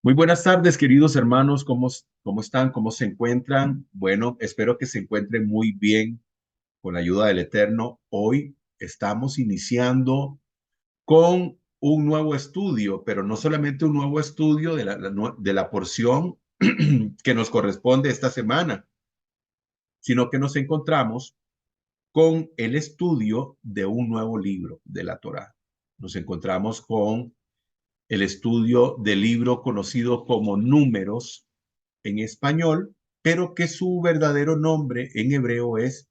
Muy buenas tardes, queridos hermanos. ¿Cómo están? ¿Cómo se encuentran? Bueno, espero que se encuentren muy bien con la ayuda del Eterno. Hoy estamos iniciando con un nuevo estudio, pero no solamente un nuevo estudio de la porción que nos corresponde esta semana, sino que nos encontramos con el estudio de un nuevo libro de la Torá. Nos encontramos con el estudio del libro conocido como Números en español, pero que su verdadero nombre en hebreo es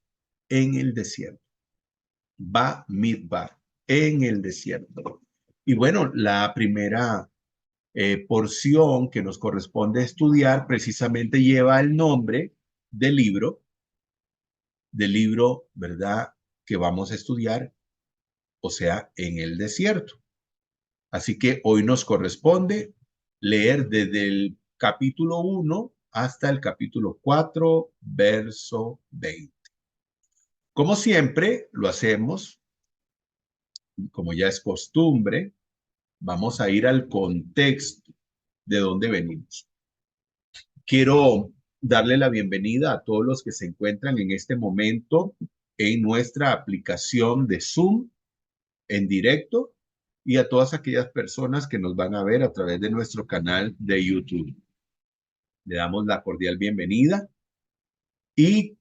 en el desierto. Bamidbar, en el desierto. Y bueno, la primera porción que nos corresponde estudiar precisamente lleva el nombre del libro, ¿verdad? Que vamos a estudiar, o sea, en el desierto. Así que hoy nos corresponde leer desde el capítulo 1 hasta el capítulo 4, verso 20. Como siempre lo hacemos, como ya es costumbre, vamos a ir al contexto de dónde venimos. Quiero darle la bienvenida a todos los que se encuentran en este momento en nuestra aplicación de Zoom en directo y a todas aquellas personas que nos van a ver a través de nuestro canal de YouTube. Le damos la cordial bienvenida y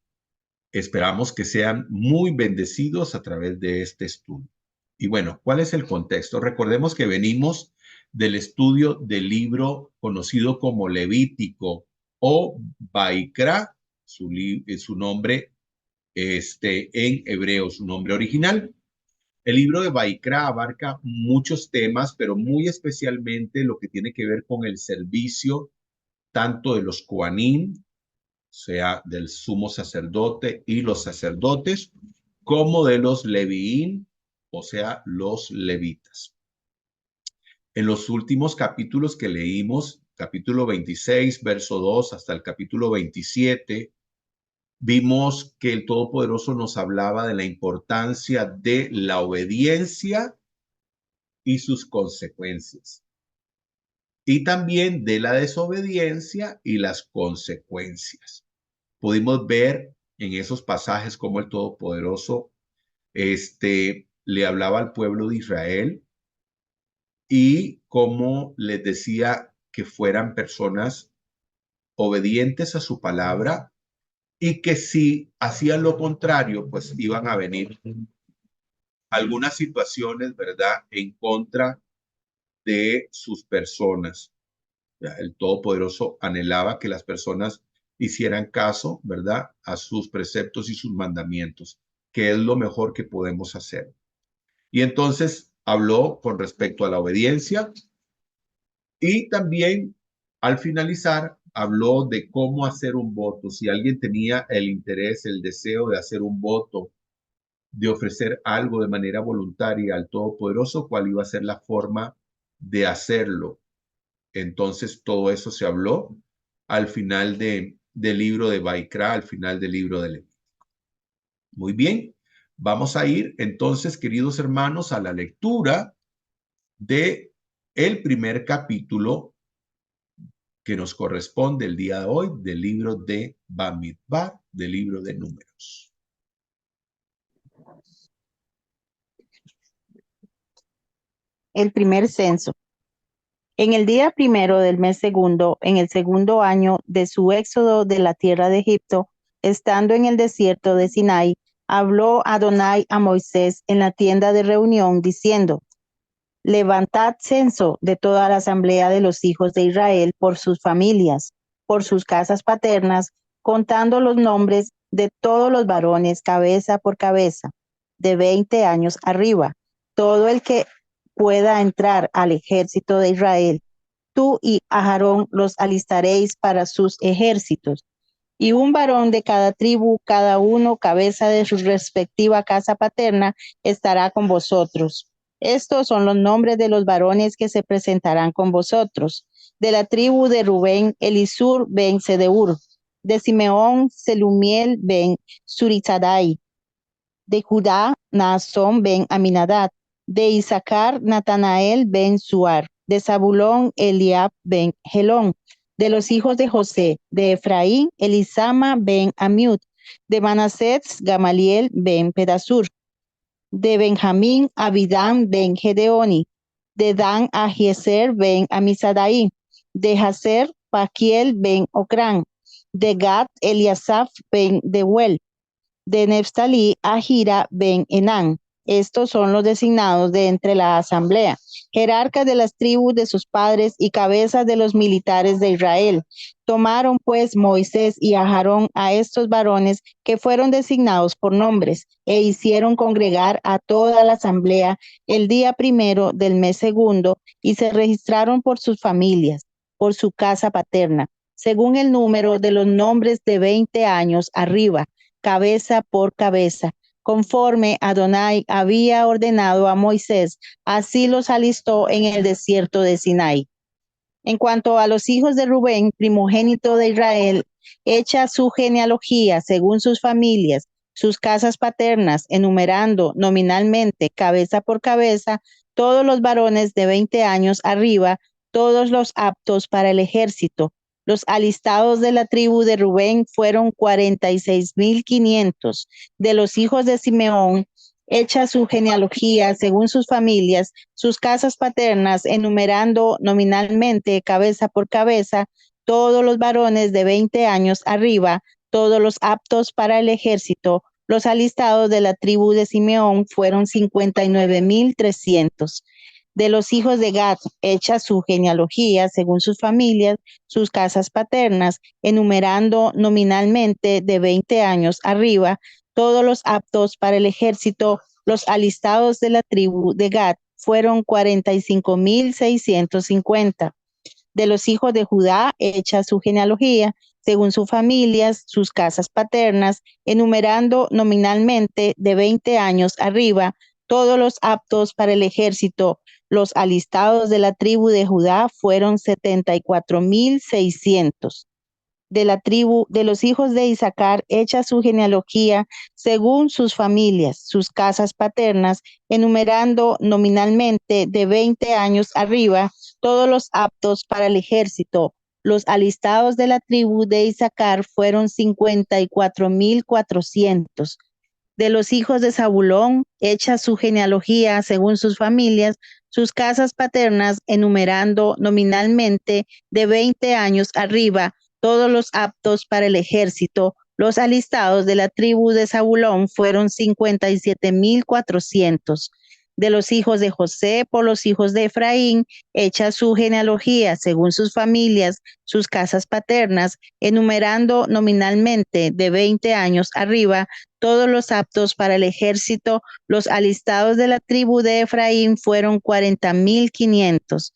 esperamos que sean muy bendecidos a través de este estudio. Y bueno, ¿cuál es el contexto? Recordemos que venimos del estudio del libro conocido como Levítico o Baikra, su nombre en hebreo, su nombre original. El libro de Baikra abarca muchos temas, pero muy especialmente lo que tiene que ver con el servicio tanto de los Kohanim, o sea, del sumo sacerdote y los sacerdotes, como de los Leviín, o sea, los levitas. En los últimos capítulos que leímos, capítulo 26, verso 2 hasta el capítulo 27, vimos que el Todopoderoso nos hablaba de la importancia de la obediencia y sus consecuencias, y también de la desobediencia y las consecuencias. Pudimos ver en esos pasajes cómo el Todopoderoso le hablaba al pueblo de Israel y cómo les decía que fueran personas obedientes a su palabra y que si hacían lo contrario, pues iban a venir algunas situaciones, ¿verdad?, en contra de sus personas. El Todopoderoso anhelaba que las personas hicieran caso, ¿verdad?, a sus preceptos y sus mandamientos, que es lo mejor que podemos hacer. Y entonces habló con respecto a la obediencia y también al finalizar habló de cómo hacer un voto. Si alguien tenía el interés, el deseo de hacer un voto, de ofrecer algo de manera voluntaria al Todopoderoso, cuál iba a ser la forma de hacerlo. Entonces todo eso se habló al final del libro de Baikra, al final del libro de Levítico. Muy bien, vamos a ir entonces, queridos hermanos, a la lectura de el primer capítulo que nos corresponde el día de hoy del libro de Bamidbar, del libro de Números. El primer censo. En el día primero del mes segundo, en el segundo año de su éxodo de la tierra de Egipto, estando en el desierto de Sinai, habló Adonai a Moisés en la tienda de reunión, diciendo: Levantad censo de toda la asamblea de los hijos de Israel por sus familias, por sus casas paternas, contando los nombres de todos los varones cabeza por cabeza, de 20 años arriba, todo el que pueda entrar al ejército de Israel. Tú y Aarón los alistaréis para sus ejércitos. Y un varón de cada tribu, cada uno cabeza de su respectiva casa paterna, estará con vosotros. Estos son los nombres de los varones que se presentarán con vosotros. De la tribu de Rubén, Elisur ben Sedeur. De Simeón, Selumiel ben Surizadai. De Judá, Naasón ben Aminadab. De Isaacar, Natanael ben Suar. De Zabulón, Eliab ben Helón. De los hijos de José, de Efraín, Elisama ben Amiud. De Manasés, Gamaliel ben Pedasur. De Benjamín, Abidán ben Gedeoni. De Dan, Ahieser ben Amisadai. De Jaser, Paquiel ben Ocrán. De Gad, Eliasaf ben Deuel. De Neftalí, Ahira ben Enán. Estos son los designados de entre la asamblea, jerarcas de las tribus de sus padres y cabezas de los militares de Israel. Tomaron pues Moisés y Aarón a estos varones que fueron designados por nombres e hicieron congregar a toda la asamblea el día primero del mes segundo y se registraron por sus familias, por su casa paterna, según el número de los nombres de 20 años arriba, cabeza por cabeza, conforme Adonai había ordenado a Moisés, así los alistó en el desierto de Sinaí. En cuanto a los hijos de Rubén, primogénito de Israel, hecha su genealogía según sus familias, sus casas paternas, enumerando nominalmente, cabeza por cabeza, todos los varones de 20 años arriba, todos los aptos para el ejército. Los alistados de la tribu de Rubén fueron 46,500. De los hijos de Simeón, hecha su genealogía según sus familias, sus casas paternas, enumerando nominalmente, cabeza por cabeza, todos los varones de 20 años arriba, todos los aptos para el ejército. Los alistados de la tribu de Simeón fueron 59,300. De los hijos de Gad, hecha su genealogía según sus familias, sus casas paternas, enumerando nominalmente de 20 años arriba, todos los aptos para el ejército. Los alistados de la tribu de Gad fueron 45,650. De los hijos de Judá, hecha su genealogía, según sus familias, sus casas paternas, enumerando nominalmente de 20 años arriba, todos los aptos para el ejército. Los alistados de la tribu de Judá fueron 74,600. De la tribu de los hijos de Isaacar, hecha su genealogía según sus familias, sus casas paternas, enumerando nominalmente de 20 años arriba, todos los aptos para el ejército. Los alistados de la tribu de Isaacar fueron 54,400. De los hijos de Zabulón, hecha su genealogía según sus familias, sus casas paternas, enumerando nominalmente de 20 años arriba, todos los aptos para el ejército. Los alistados de la tribu de Zabulón fueron 57,400. De los hijos de José, por los hijos de Efraín, hecha su genealogía según sus familias, sus casas paternas, enumerando nominalmente de 20 años arriba, todos los aptos para el ejército. Los alistados de la tribu de Efraín fueron 40,500.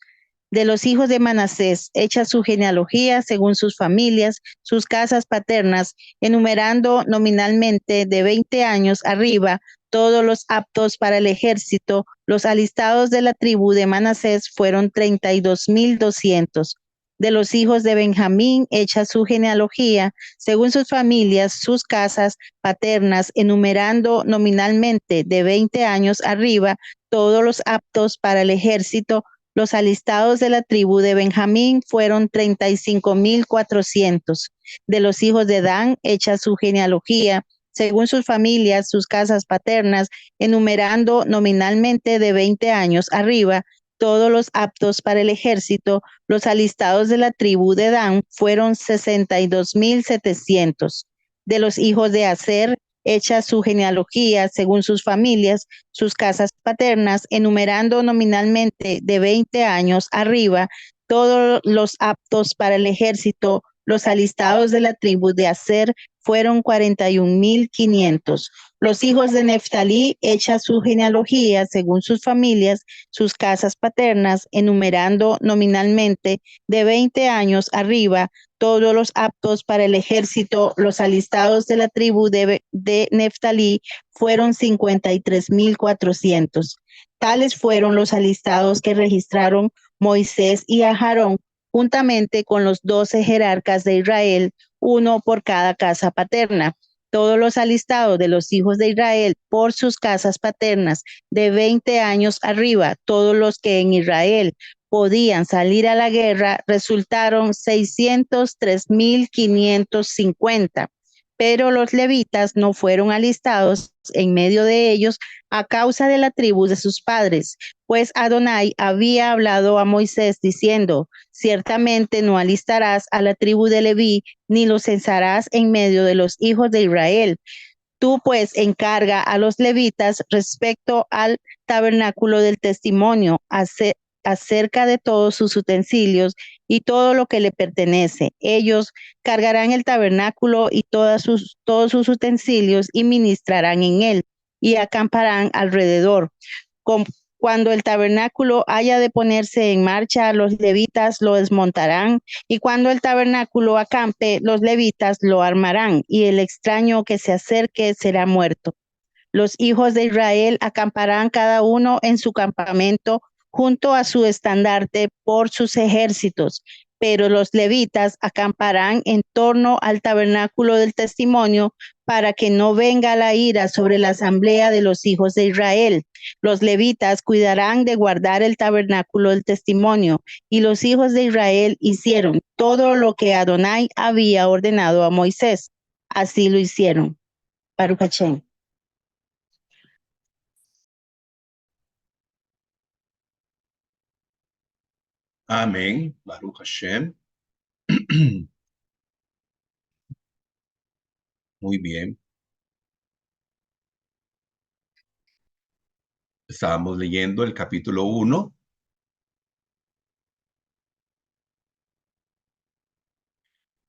De los hijos de Manasés, hecha su genealogía según sus familias, sus casas paternas, enumerando nominalmente de 20 años arriba, todos los aptos para el ejército. Los alistados de la tribu de Manasés fueron 32,200. De los hijos de Benjamín, hecha su genealogía según sus familias, sus casas paternas, enumerando nominalmente de 20 años arriba, todos los aptos para el ejército. Los alistados de la tribu de Benjamín fueron 35,400. De los hijos de Dan, hecha su genealogía según sus familias, sus casas paternas, enumerando nominalmente de 20 años arriba, todos los aptos para el ejército. Los alistados de la tribu de Dan fueron 62,700. De los hijos de Aser, hecha su genealogía según sus familias, sus casas paternas, enumerando nominalmente de 20 años arriba, todos los aptos para el ejército. Los alistados de la tribu de Aser fueron 41,500. Los hijos de Neftalí, hecha su genealogía según sus familias, sus casas paternas, enumerando nominalmente de 20 años arriba, todos los aptos para el ejército. Los alistados de la tribu de Neftalí fueron 53,400. Tales fueron los alistados que registraron Moisés y Aarón, juntamente con los 12 jerarcas de Israel, uno por cada casa paterna. Todos los alistados de los hijos de Israel por sus casas paternas de 20 años arriba, todos los que en Israel podían salir a la guerra, resultaron 603,550. Pero los levitas no fueron alistados en medio de ellos a causa de la tribu de sus padres, pues Adonai había hablado a Moisés diciendo: ciertamente no alistarás a la tribu de Leví, ni los censarás en medio de los hijos de Israel. Tú pues encarga a los levitas respecto al tabernáculo del testimonio, acerca de todos sus utensilios y todo lo que le pertenece. Ellos cargarán el tabernáculo y todos sus utensilios y ministrarán en él y acamparán alrededor. Con, Cuando el tabernáculo haya de ponerse en marcha, los levitas lo desmontarán, y cuando el tabernáculo acampe, los levitas lo armarán, y el extraño que se acerque será muerto. Los hijos de Israel acamparán cada uno en su campamento junto a su estandarte por sus ejércitos, pero los levitas acamparán en torno al tabernáculo del testimonio para que no venga la ira sobre la asamblea de los hijos de Israel. Los levitas cuidarán de guardar el tabernáculo del testimonio, y los hijos de Israel hicieron todo lo que Adonai había ordenado a Moisés. Así lo hicieron. Baruch Hashem. Amén. Baruch Hashem. Muy bien. Estábamos leyendo el capítulo 1.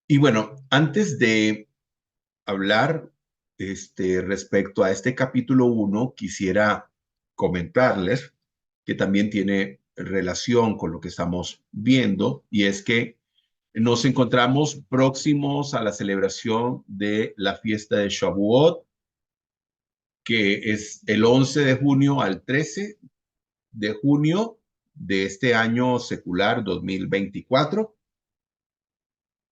Y bueno, antes de hablar respecto a este capítulo 1, quisiera comentarles que también tiene relación con lo que estamos viendo, y es que nos encontramos próximos a la celebración de la fiesta de Shavuot, que es el 11 de junio al 13 de junio de este año secular 2024.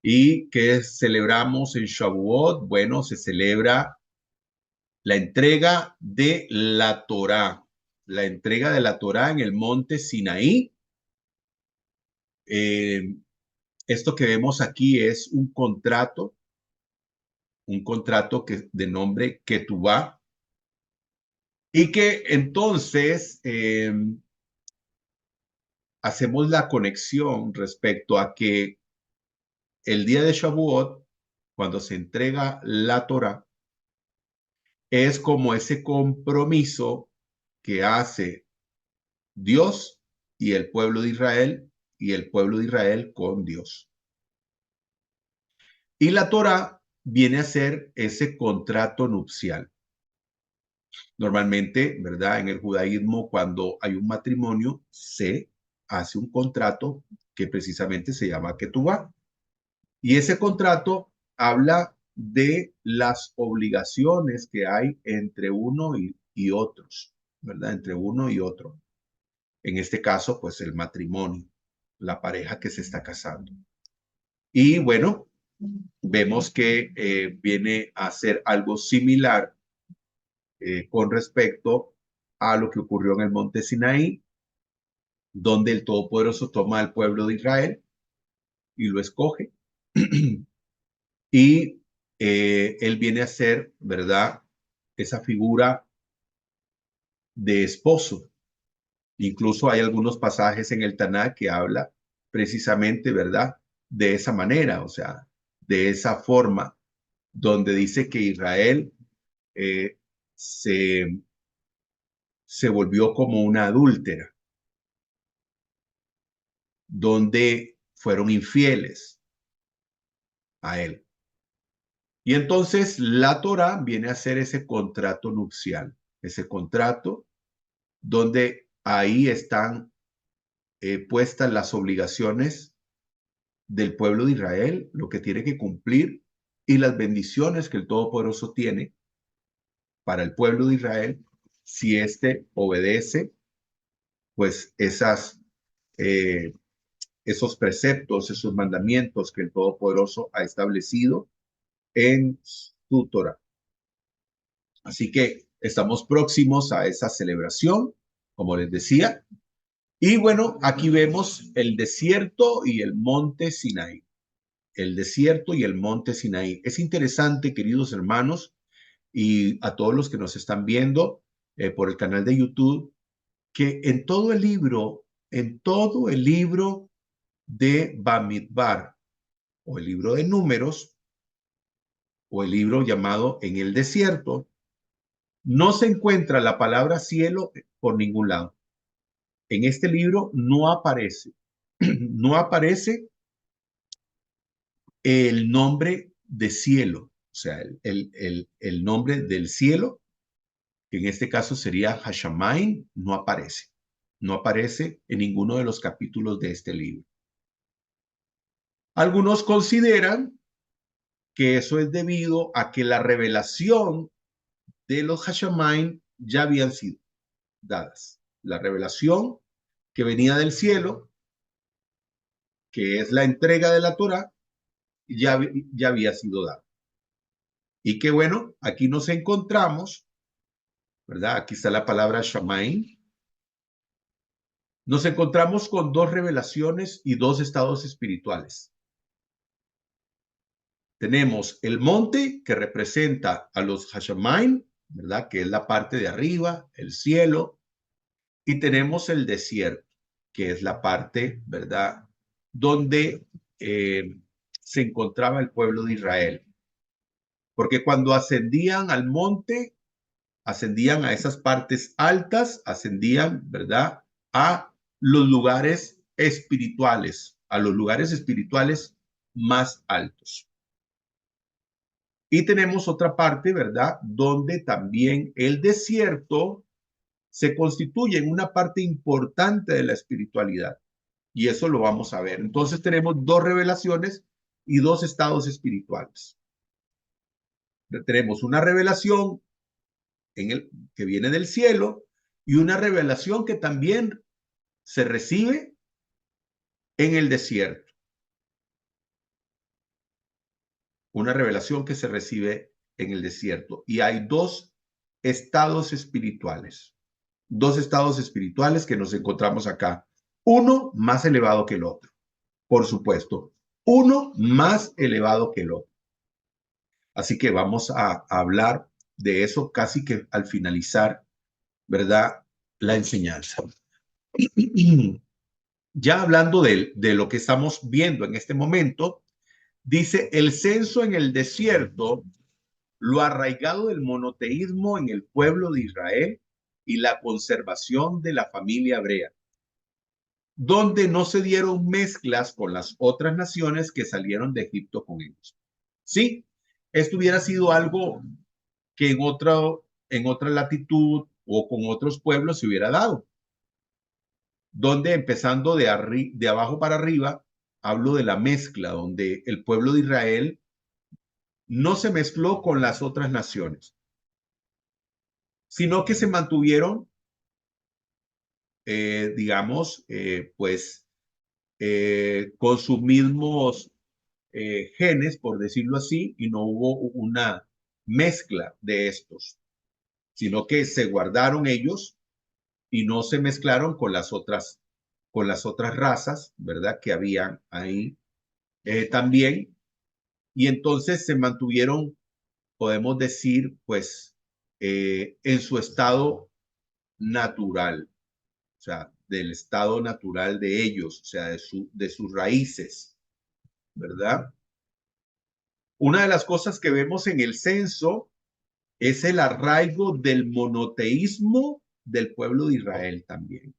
¿Y que celebramos en Shavuot? Bueno, se celebra la entrega de la Torá, la entrega de la Torá en el monte Sinaí. Esto que vemos aquí es un contrato que, de nombre Ketubá, y que entonces hacemos la conexión respecto a que el día de Shavuot, cuando se entrega la Torá, es como ese compromiso que hace Dios y el pueblo de Israel, y el pueblo de Israel con Dios. Y la Torá viene a ser ese contrato nupcial. Normalmente, ¿verdad? En el judaísmo, cuando hay un matrimonio, se hace un contrato que precisamente se llama ketubá. Y ese contrato habla de las obligaciones que hay entre uno y otros, ¿verdad? Entre uno y otro. En este caso, pues el matrimonio, la pareja que se está casando. Y bueno, vemos que viene a ser algo similar con respecto a lo que ocurrió en el monte Sinaí, donde el Todopoderoso toma al pueblo de Israel y lo escoge. Y él viene a ser, ¿verdad? Esa figura de esposo. Incluso hay algunos pasajes en el Tanakh que habla precisamente, ¿verdad? De esa manera, o sea, de esa forma, donde dice que Israel eh, se, se volvió como una adúltera, donde fueron infieles a él. Y entonces la Torá viene a ser ese contrato nupcial, ese contrato donde ahí están puestas las obligaciones del pueblo de Israel, lo que tiene que cumplir, y las bendiciones que el Todopoderoso tiene para el pueblo de Israel si éste obedece pues esos preceptos, esos mandamientos que el Todopoderoso ha establecido en su Torah. Así que estamos próximos a esa celebración, como les decía, Y bueno, aquí vemos el desierto y el monte Sinaí. El desierto y el monte Sinaí. Es interesante, queridos hermanos, y a todos los que nos están viendo por el canal de YouTube, que en todo el libro de Bamidbar, o el libro de Números, o el libro llamado En el desierto, no se encuentra la palabra cielo por ningún lado. En este libro no aparece, no aparece el nombre de cielo, o sea, el nombre del cielo, que en este caso sería Hashamain, no aparece. No aparece en ninguno de los capítulos de este libro. Algunos consideran que eso es debido a que la revelación de los Hashamain ya habían sido dadas. La revelación que venía del cielo, que es la entrega de la Torá, ya había sido dada. Y que bueno, aquí nos encontramos, ¿verdad? Aquí está la palabra Shamain. Nos encontramos con dos revelaciones y dos estados espirituales. Tenemos el monte que representa a los Hashamain, ¿verdad? Que es la parte de arriba, el cielo. Y tenemos el desierto, que es la parte, ¿verdad? Donde se encontraba el pueblo de Israel. Porque cuando ascendían al monte, ascendían a esas partes altas, ascendían, ¿verdad? A los lugares espirituales, a los lugares espirituales más altos. Y tenemos otra parte, ¿verdad? Donde también el desierto se constituye en una parte importante de la espiritualidad. Y eso lo vamos a ver. Entonces tenemos dos revelaciones y dos estados espirituales. Tenemos una revelación que viene del cielo y una revelación que también se recibe en el desierto. Una revelación que se recibe en el desierto. Y hay dos estados espirituales. Dos estados espirituales que nos encontramos acá. Uno más elevado que el otro. Por supuesto. Uno más elevado que el otro. Así que vamos a hablar de eso casi que al finalizar, ¿verdad? La enseñanza. Ya hablando de lo que estamos viendo en este momento, dice el censo en el desierto, lo arraigado del monoteísmo en el pueblo de Israel y la conservación de la familia hebrea, donde no se dieron mezclas con las otras naciones que salieron de Egipto con ellos. Sí, esto hubiera sido algo que en otra latitud o con otros pueblos se hubiera dado, donde empezando de abajo para arriba, hablo de la mezcla, donde el pueblo de Israel no se mezcló con las otras naciones, sino que se mantuvieron, digamos, con sus mismos genes, por decirlo así, y no hubo una mezcla de estos, sino que se guardaron ellos y no se mezclaron con las otras razas, ¿verdad? Que habían ahí también. Y entonces se mantuvieron, podemos decir, pues, en su estado natural, o sea, del estado natural de ellos, o sea, de sus raíces, ¿verdad? Una de las cosas que vemos en el censo es el arraigo del monoteísmo del pueblo de Israel también.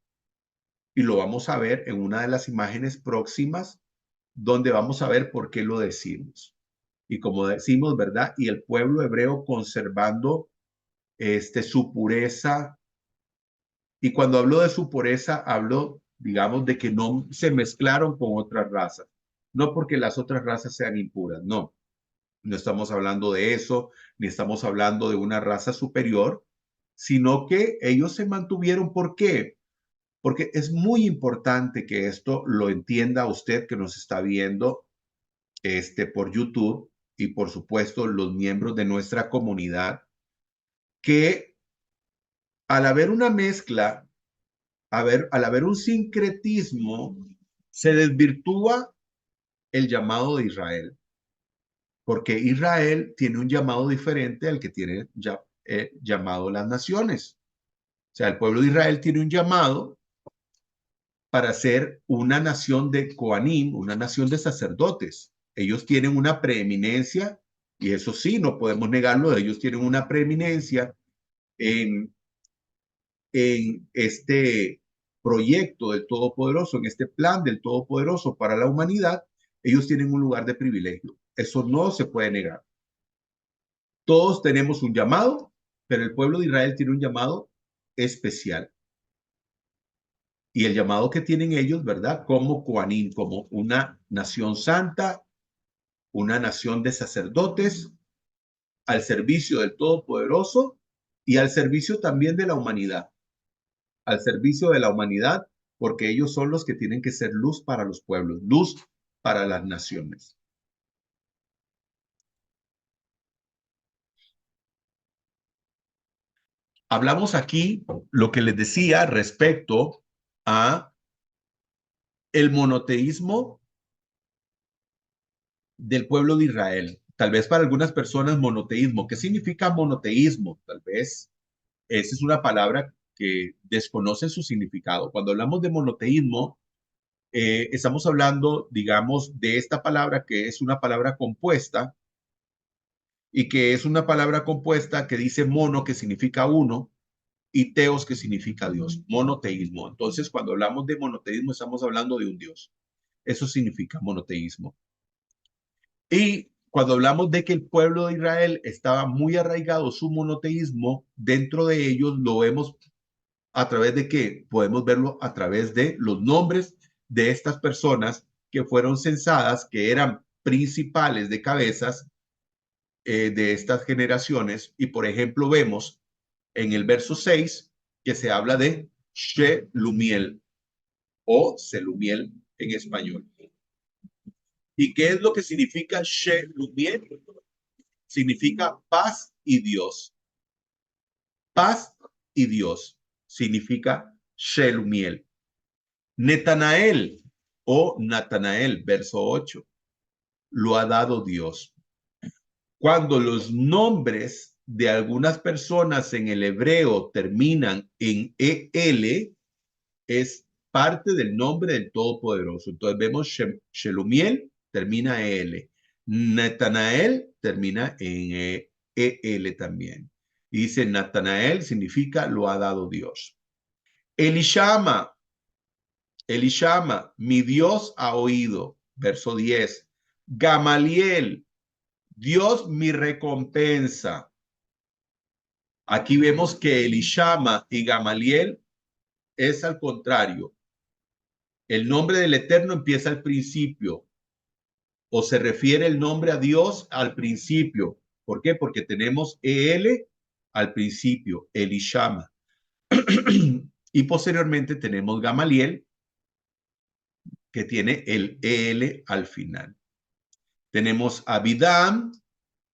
Y lo vamos a ver en una de las imágenes próximas, donde vamos a ver por qué lo decimos. Y como decimos, ¿verdad? Y el pueblo hebreo conservando su pureza. Y cuando hablo de su pureza, hablo, digamos, de que no se mezclaron con otras razas. No porque las otras razas sean impuras, no. No estamos hablando de eso, ni estamos hablando de una raza superior, sino que ellos se mantuvieron. ¿Por qué? Porque es muy importante que esto lo entienda usted que nos está viendo por YouTube y por supuesto los miembros de nuestra comunidad, que al haber una mezcla al haber un sincretismo, se desvirtúa el llamado de Israel, porque Israel tiene un llamado diferente al que tiene llamado las naciones. O sea, el pueblo de Israel tiene un llamado para ser una nación de Coanim, una nación de sacerdotes. Ellos tienen una preeminencia, y eso sí, no podemos negarlo, ellos tienen una preeminencia en, en este proyecto del Todopoderoso, en este plan del Todopoderoso para la humanidad. Ellos tienen un lugar de privilegio. Eso no se puede negar. Todos tenemos un llamado, pero el pueblo de Israel tiene un llamado especial. Y el llamado que tienen ellos, ¿verdad? Como Coanim, como una nación santa, una nación de sacerdotes, al servicio del Todopoderoso y al servicio también de la humanidad. Al servicio de la humanidad, porque ellos son los que tienen que ser luz para los pueblos, luz para las naciones. Hablamos aquí lo que les decía respecto a el monoteísmo del pueblo de Israel. Tal vez para algunas personas monoteísmo. ¿Qué significa monoteísmo? Tal vez esa es una palabra que desconoce su significado. Cuando hablamos de monoteísmo, estamos hablando, digamos, de esta palabra que es una palabra compuesta y que es una palabra compuesta que dice mono, que significa uno, y teos, que significa Dios. Monoteísmo. Entonces, cuando hablamos de monoteísmo, estamos hablando de un Dios. Eso significa monoteísmo. Y cuando hablamos de que el pueblo de Israel estaba muy arraigado su monoteísmo, dentro de ellos lo vemos a través de qué? Podemos verlo a través de los nombres de estas personas que fueron censadas, que eran principales de cabezas de estas generaciones. Y por ejemplo, vemos en el verso 6 que se habla de Shelumiel o Selumiel en español. ¿Y qué es lo que significa Shelumiel? Significa paz y Dios. Paz y Dios significa Shelumiel. Netanael o Natanael, verso 8, lo ha dado Dios. Cuando los nombres de algunas personas en el hebreo terminan en EL, es parte del nombre del Todopoderoso. Entonces vemos Shelumiel, termina EL. Natanael termina en EL también. Y dice Natanael significa lo ha dado Dios. Elishama, Elishama, mi Dios ha oído. Verso 10. Gamaliel, Dios mi recompensa. Aquí vemos que Elishama y Gamaliel es al contrario. El nombre del Eterno empieza al principio, o se refiere el nombre a Dios al principio. ¿Por qué? Porque tenemos EL al principio, Elishama. Y posteriormente tenemos Gamaliel, que tiene el EL al final. Tenemos Abidam,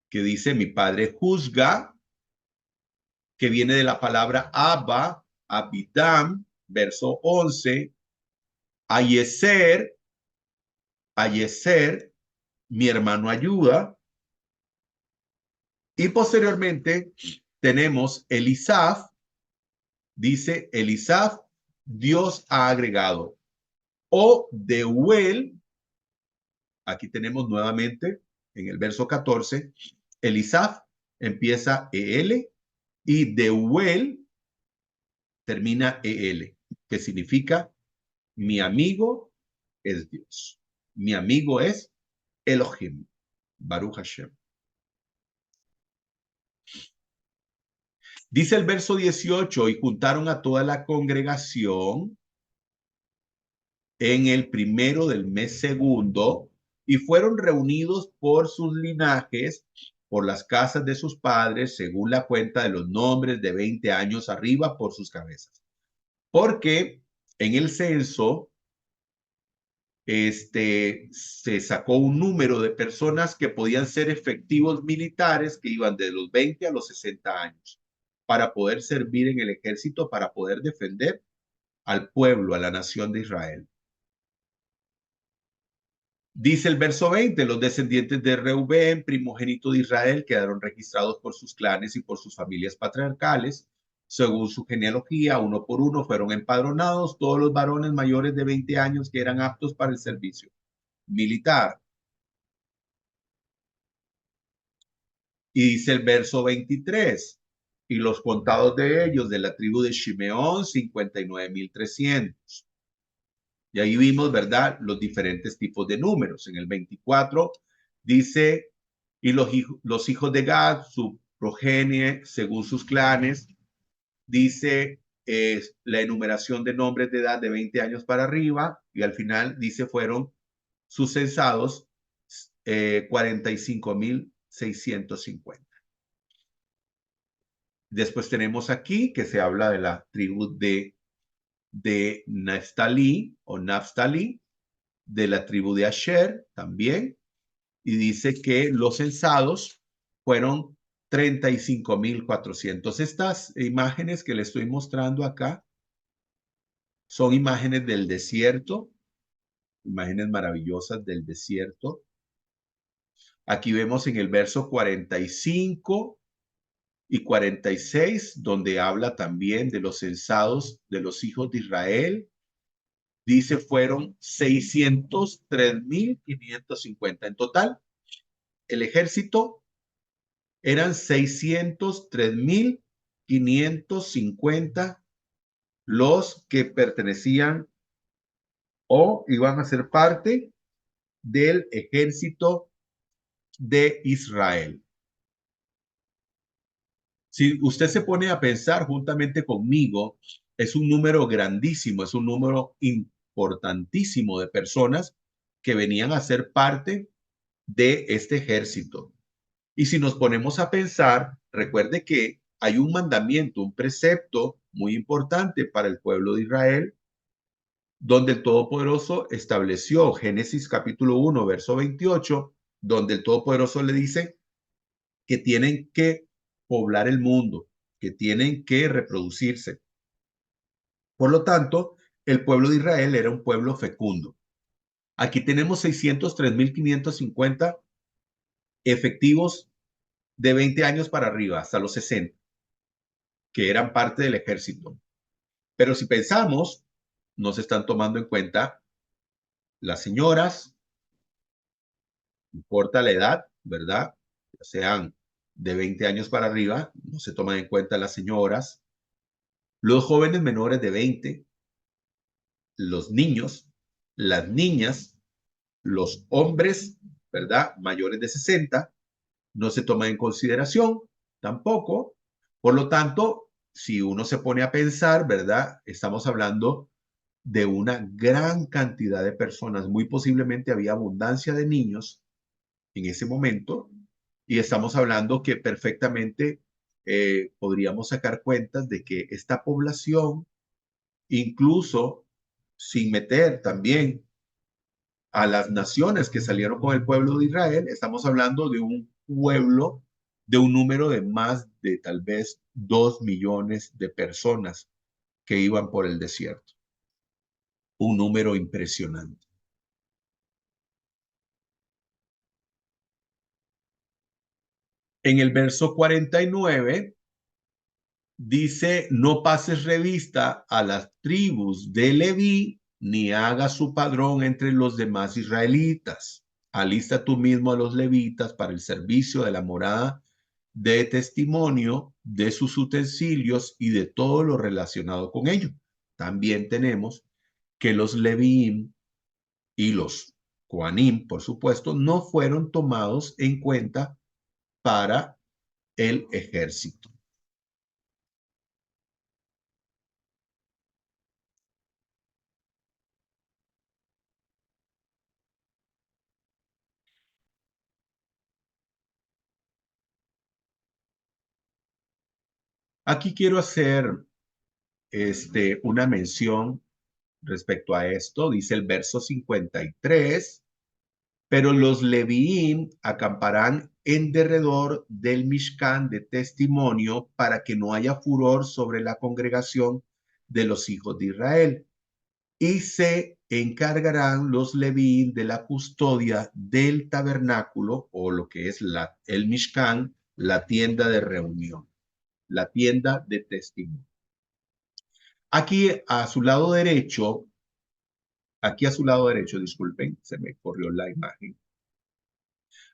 que dice mi padre juzga, que viene de la palabra Abba, Abidam, verso 11. Ayeser, Ayeser, mi hermano ayuda. Y posteriormente tenemos Elisaf, dice Elisaf, Dios ha agregado. O Deuel, aquí tenemos nuevamente en el verso 14, Elisaf empieza EL y Deuel termina EL, que significa mi amigo es Dios. Mi amigo es Elohim, Baruch Hashem. Dice el verso 18, y juntaron a toda la congregación en el primero del mes segundo, y fueron reunidos por sus linajes, por las casas de sus padres, según la cuenta de los nombres de 20 años arriba por sus cabezas. Porque en el censo, se sacó un número de personas que podían ser efectivos militares que iban de los 20 a los 60 años para poder servir en el ejército, para poder defender al pueblo, a la nación de Israel. Dice el verso 20, los descendientes de Reubén, primogénito de Israel, quedaron registrados por sus clanes y por sus familias patriarcales. Según su genealogía, uno por uno fueron empadronados todos los varones mayores de 20 años que eran aptos para el servicio militar. Y dice el verso 23, y los contados de ellos de la tribu de Shimeón, 59,300. Y ahí vimos, ¿verdad?, los diferentes tipos de números. En el 24 dice, y los hijos de Gad, su progenie, según sus clanes, dice la enumeración de nombres de edad de 20 años para arriba, y al final dice fueron sus censados 45,650. Después tenemos aquí que se habla de la tribu de Neftalí o Naftali, de la tribu de Asher también, y dice que los censados fueron 35,400. Estas imágenes que le estoy mostrando acá son imágenes del desierto, imágenes maravillosas del desierto. Aquí vemos en el verso 45 y 46, donde habla también de los censados de los hijos de Israel. Dice fueron 603,550 en total. El ejército eran 603,550 los que pertenecían o iban a ser parte del ejército de Israel. Si usted se pone a pensar juntamente conmigo, es un número grandísimo, es un número importantísimo de personas que venían a ser parte de este ejército. Y si nos ponemos a pensar, recuerde que hay un mandamiento, un precepto muy importante para el pueblo de Israel, donde el Todopoderoso estableció, Génesis capítulo 1, verso 28, donde el Todopoderoso le dice que tienen que poblar el mundo, que tienen que reproducirse. Por lo tanto, el pueblo de Israel era un pueblo fecundo. Aquí tenemos 603,550 efectivos de 20 años para arriba, hasta los 60, que eran parte del ejército. Pero si pensamos, no se están tomando en cuenta las señoras, no importa la edad, ¿verdad? Ya sean de 20 años para arriba, no se toman en cuenta las señoras, los jóvenes menores de 20, los niños, las niñas, los hombres, ¿verdad? Mayores de 60, no se toman en consideración tampoco. Por lo tanto, si uno se pone a pensar, ¿verdad? Estamos hablando de una gran cantidad de personas. Muy posiblemente había abundancia de niños en ese momento y estamos hablando que perfectamente podríamos sacar cuentas de que esta población, incluso sin meter también a las naciones que salieron con el pueblo de Israel, estamos hablando de un pueblo de un número de más de tal vez 2 millones de personas que iban por el desierto. Un número impresionante. En el verso 49 dice, no pases revista a las tribus de Leví, ni hagas su padrón entre los demás israelitas. Alista tú mismo a los levitas para el servicio de la morada de testimonio, de sus utensilios y de todo lo relacionado con ello. También tenemos que los Levíim y los Coanim, por supuesto, no fueron tomados en cuenta para el ejército. Aquí quiero hacer una mención respecto a esto. Dice el verso 53, pero los Leviín acamparán en derredor del Mishkan de testimonio para que no haya furor sobre la congregación de los hijos de Israel. Y se encargarán los levín de la custodia del tabernáculo, o lo que es el Mishkan, la tienda de reunión, la tienda de testimonio. Aquí a su lado derecho, disculpen, se me corrió la imagen.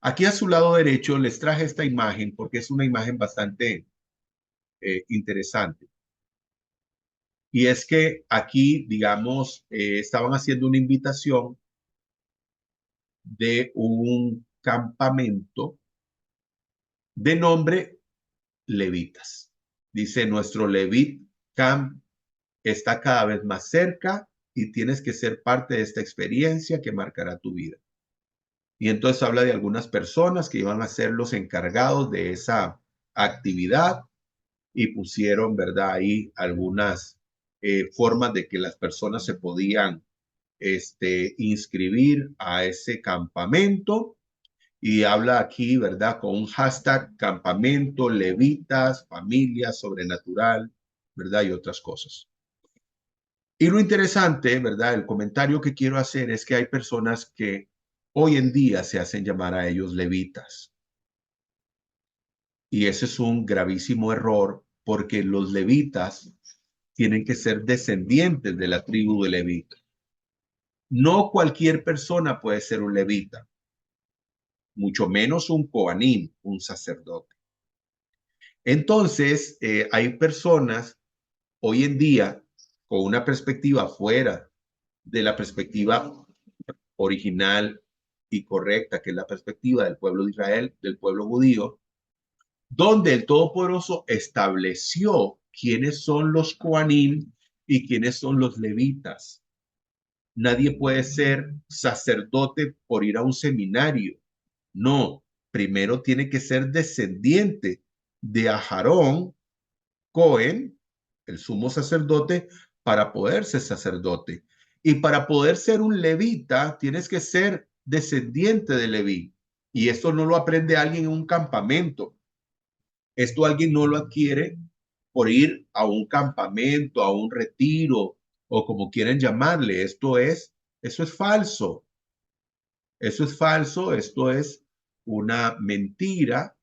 Aquí a su lado derecho les traje esta imagen porque es una imagen bastante interesante. Y es que aquí, digamos, estaban haciendo una invitación de un campamento de nombre Levitas. Dice, nuestro Levit Camp está cada vez más cerca y tienes que ser parte de esta experiencia que marcará tu vida. Y entonces habla de algunas personas que iban a ser los encargados de esa actividad y pusieron, ¿verdad? Ahí algunas formas de que las personas se podían inscribir a ese campamento. Y habla aquí, ¿verdad? Con un hashtag campamento, levitas, familia, sobrenatural, ¿verdad? Y otras cosas. Y lo interesante, ¿verdad? El comentario que quiero hacer es que hay personas que hoy en día se hacen llamar a ellos levitas. Y ese es un gravísimo error porque los levitas tienen que ser descendientes de la tribu de Levita. No cualquier persona puede ser un levita, mucho menos un coanim, un sacerdote. Entonces, hay personas hoy en día con una perspectiva fuera de la perspectiva original y correcta, que es la perspectiva del pueblo de Israel, del pueblo judío, donde el Todopoderoso estableció quiénes son los coanim y quiénes son los levitas. Nadie puede ser sacerdote por ir a un seminario. No, primero tiene que ser descendiente de Aarón, Cohen, el sumo sacerdote, para poder ser sacerdote. Y para poder ser un levita, tienes que ser descendiente de Leví. Y esto no lo aprende alguien en un campamento. Esto alguien no lo adquiere por ir a un campamento, a un retiro o como quieren llamarle. Eso es falso. Eso es falso. Esto es una mentira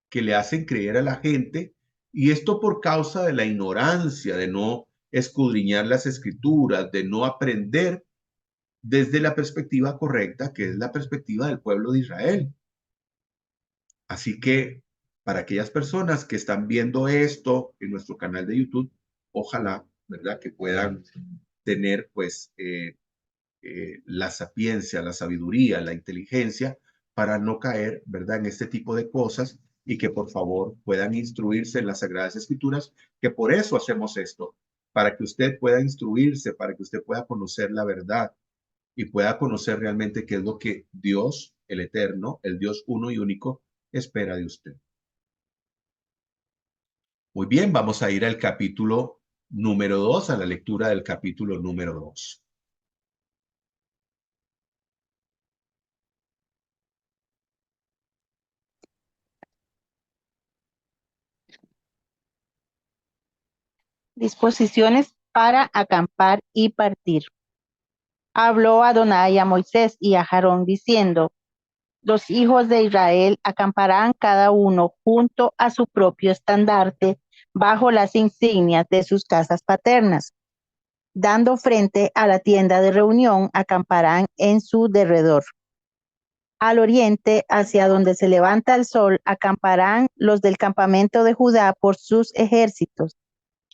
que le hacen creer a la gente, y esto por causa de la ignorancia, de no escudriñar las escrituras, de no aprender desde la perspectiva correcta, que es la perspectiva del pueblo de Israel. Así que para aquellas personas que están viendo esto en nuestro canal de YouTube, ojalá, ¿verdad?, que puedan tener pues la sapiencia, la sabiduría, la inteligencia para no caer, ¿verdad?, en este tipo de cosas, y que por favor puedan instruirse en las Sagradas Escrituras, que por eso hacemos esto, para que usted pueda instruirse, para que usted pueda conocer la verdad y pueda conocer realmente qué es lo que Dios, el Eterno, el Dios uno y único, espera de usted. Muy bien, vamos a ir al capítulo número 2, a la lectura del capítulo número 2. Disposiciones para acampar y partir. Habló Adonai a Moisés y a Aarón diciendo: los hijos de Israel acamparán cada uno junto a su propio estandarte bajo las insignias de sus casas paternas. Dando frente a la tienda de reunión, acamparán en su derredor. Al oriente, hacia donde se levanta el sol, acamparán los del campamento de Judá por sus ejércitos,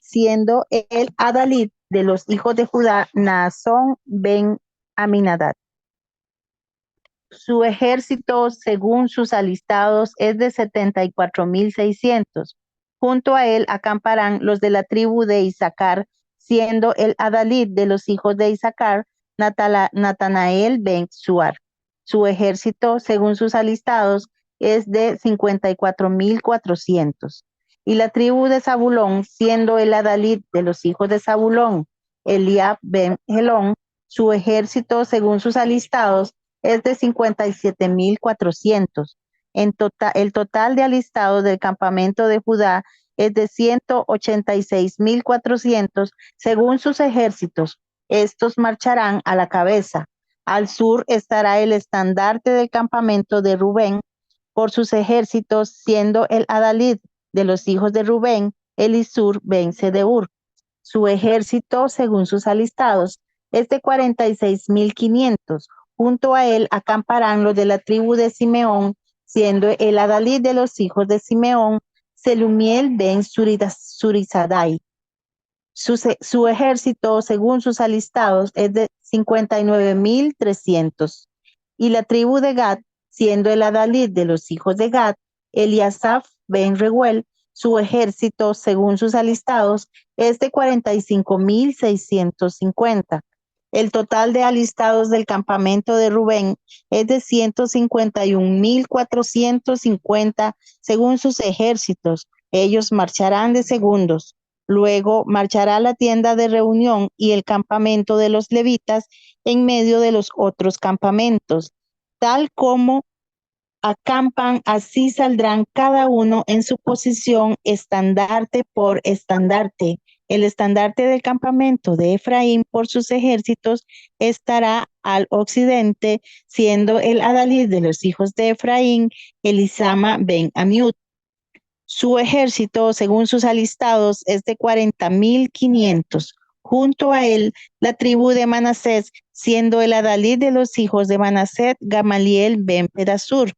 siendo el adalid de los hijos de Judá Naasón ben Aminadab. Su ejército, según sus alistados, es de 74,600. Junto a él acamparán los de la tribu de Isaacar, siendo el adalid de los hijos de Isaacar Natanael ben Suar. Su ejército, según sus alistados, es de 54,400. Y la tribu de Zabulón, siendo el adalid de los hijos de Zabulón, Eliab ben Helón, su ejército, según sus alistados, es de 57,400. El total de alistados del campamento de Judá es de 186,400 según sus ejércitos. Estos marcharán a la cabeza. Al sur estará el estandarte del campamento de Rubén por sus ejércitos, siendo el adalid de los hijos de Rubén, Elisur ben Sedeur. Su ejército, según sus alistados, es de 46,500. Junto a él acamparán los de la tribu de Simeón, siendo el adalid de los hijos de Simeón, Selumiel ben Surizadai. Su ejército, según sus alistados, es de 59,300. Y la tribu de Gad, siendo el adalid de los hijos de Gad, Eliasaf ben Rehuel, su ejército, según sus alistados, es de 45,650. El total de alistados del campamento de Rubén es de 151,450 según sus ejércitos. Ellos marcharán de segundos. Luego marchará la tienda de reunión y el campamento de los levitas en medio de los otros campamentos. Tal como acampan, así saldrán cada uno en su posición, estandarte por estandarte. El estandarte del campamento de Efraín por sus ejércitos estará al occidente, siendo el adalid de los hijos de Efraín, Elisama ben Amiud. Su ejército, según sus alistados, es de 40,500. Junto a él, la tribu de Manasés, siendo el adalid de los hijos de Manasés, Gamaliel ben Pedasur.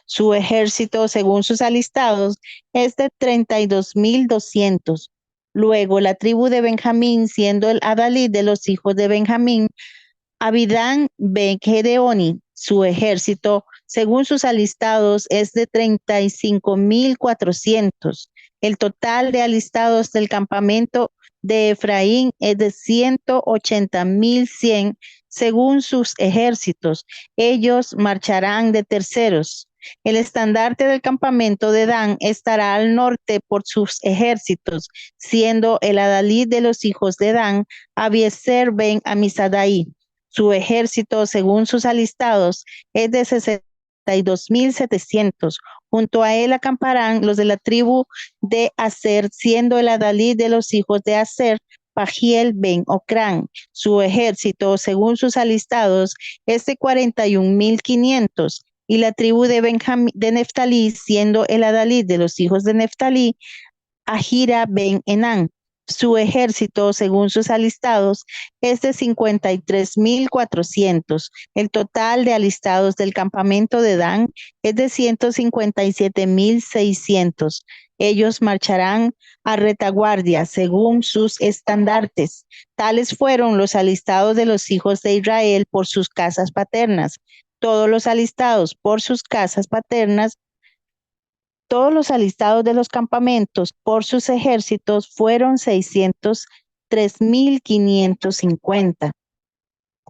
Su ejército, según sus alistados, es de 32,200. Luego, la tribu de Benjamín, siendo el adalid de los hijos de Benjamín, Abidán ben Gedeoni, su ejército, según sus alistados, es de 35,400. El total de alistados del campamento de Efraín es de 180,100 según sus ejércitos. Ellos marcharán de terceros. El estandarte del campamento de Dan estará al norte por sus ejércitos, siendo el adalid de los hijos de Dan, Abiezer ben Amisadai. Su ejército, según sus alistados, es de 62,700. Junto a él acamparán los de la tribu de Aser, siendo el adalid de los hijos de Aser, Pagiel ben Ocrán. Su ejército, según sus alistados, es de 41,500. Y la tribu de Neftalí, siendo el adalid de los hijos de Neftalí, Ahira ben Enán. Su ejército, según sus alistados, es de 53,400. El total de alistados del campamento de Dan es de 157,600. Ellos marcharán a retaguardia según sus estandartes. Tales fueron los alistados de los hijos de Israel por sus casas paternas. Todos los alistados por sus casas paternas, todos los alistados de los campamentos por sus ejércitos fueron 603,550.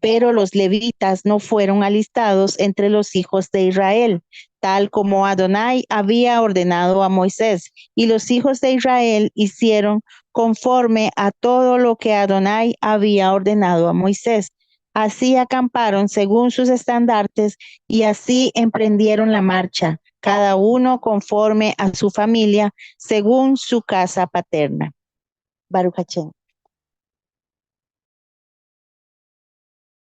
Pero los levitas no fueron alistados entre los hijos de Israel, tal como Adonai había ordenado a Moisés. Y los hijos de Israel hicieron conforme a todo lo que Adonai había ordenado a Moisés. Así acamparon según sus estandartes y así emprendieron la marcha, cada uno conforme a su familia, según su casa paterna. Baruch Hashem.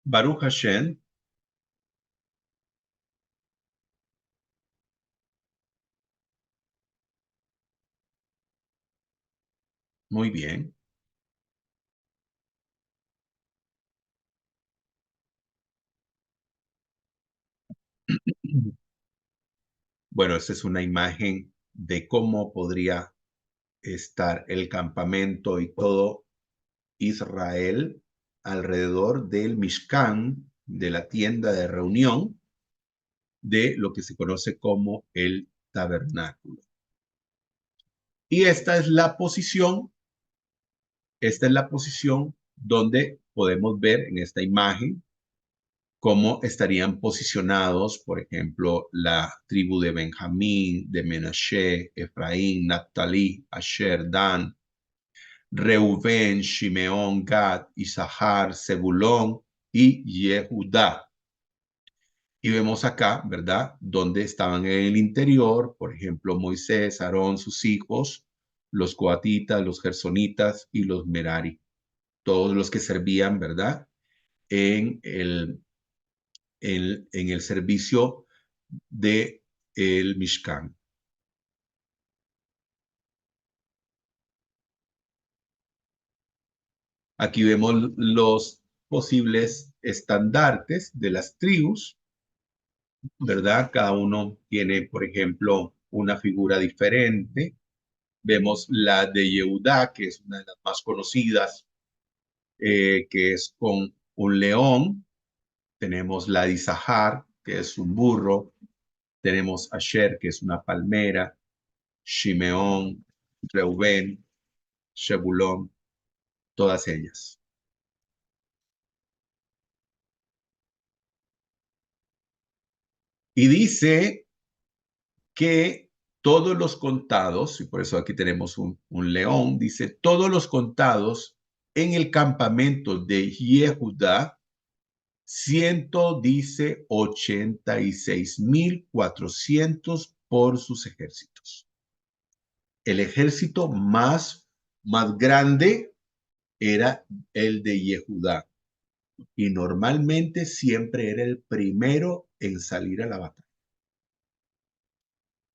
Baruch Hashem. Muy bien. Bueno, esta es una imagen de cómo podría estar el campamento y todo Israel alrededor del Mishkan, de la tienda de reunión, de lo que se conoce como el tabernáculo. Y esta es la posición donde podemos ver en esta imagen cómo estarían posicionados, por ejemplo, la tribu de Benjamín, de Menashe, Efraín, Naptalí, Asher, Dan, Reubén, Shimeón, Gad, Isahar, Zebulón y Yehudá. Y vemos acá, ¿verdad?, donde estaban en el interior, por ejemplo, Moisés, Aarón, sus hijos, los coatitas, los gersonitas y los merari, todos los que servían, ¿verdad? En el servicio de el Mishkan. Aquí vemos los posibles estandartes de las tribus, ¿verdad? Cada uno tiene, por ejemplo, una figura diferente. Vemos la de Yehudá, que es una de las más conocidas, que es con un león. Tenemos la de Isahar, que es un burro. Tenemos Asher, que es una palmera. Shimeón, Reubén, Shebulón, todas ellas. Y dice que todos los contados, y por eso aquí tenemos un león, dice, todos los contados en el campamento de Yehudá, dice 86,400 por sus ejércitos. El ejército más grande era el de Yehudá, y normalmente siempre era el primero en salir a la batalla.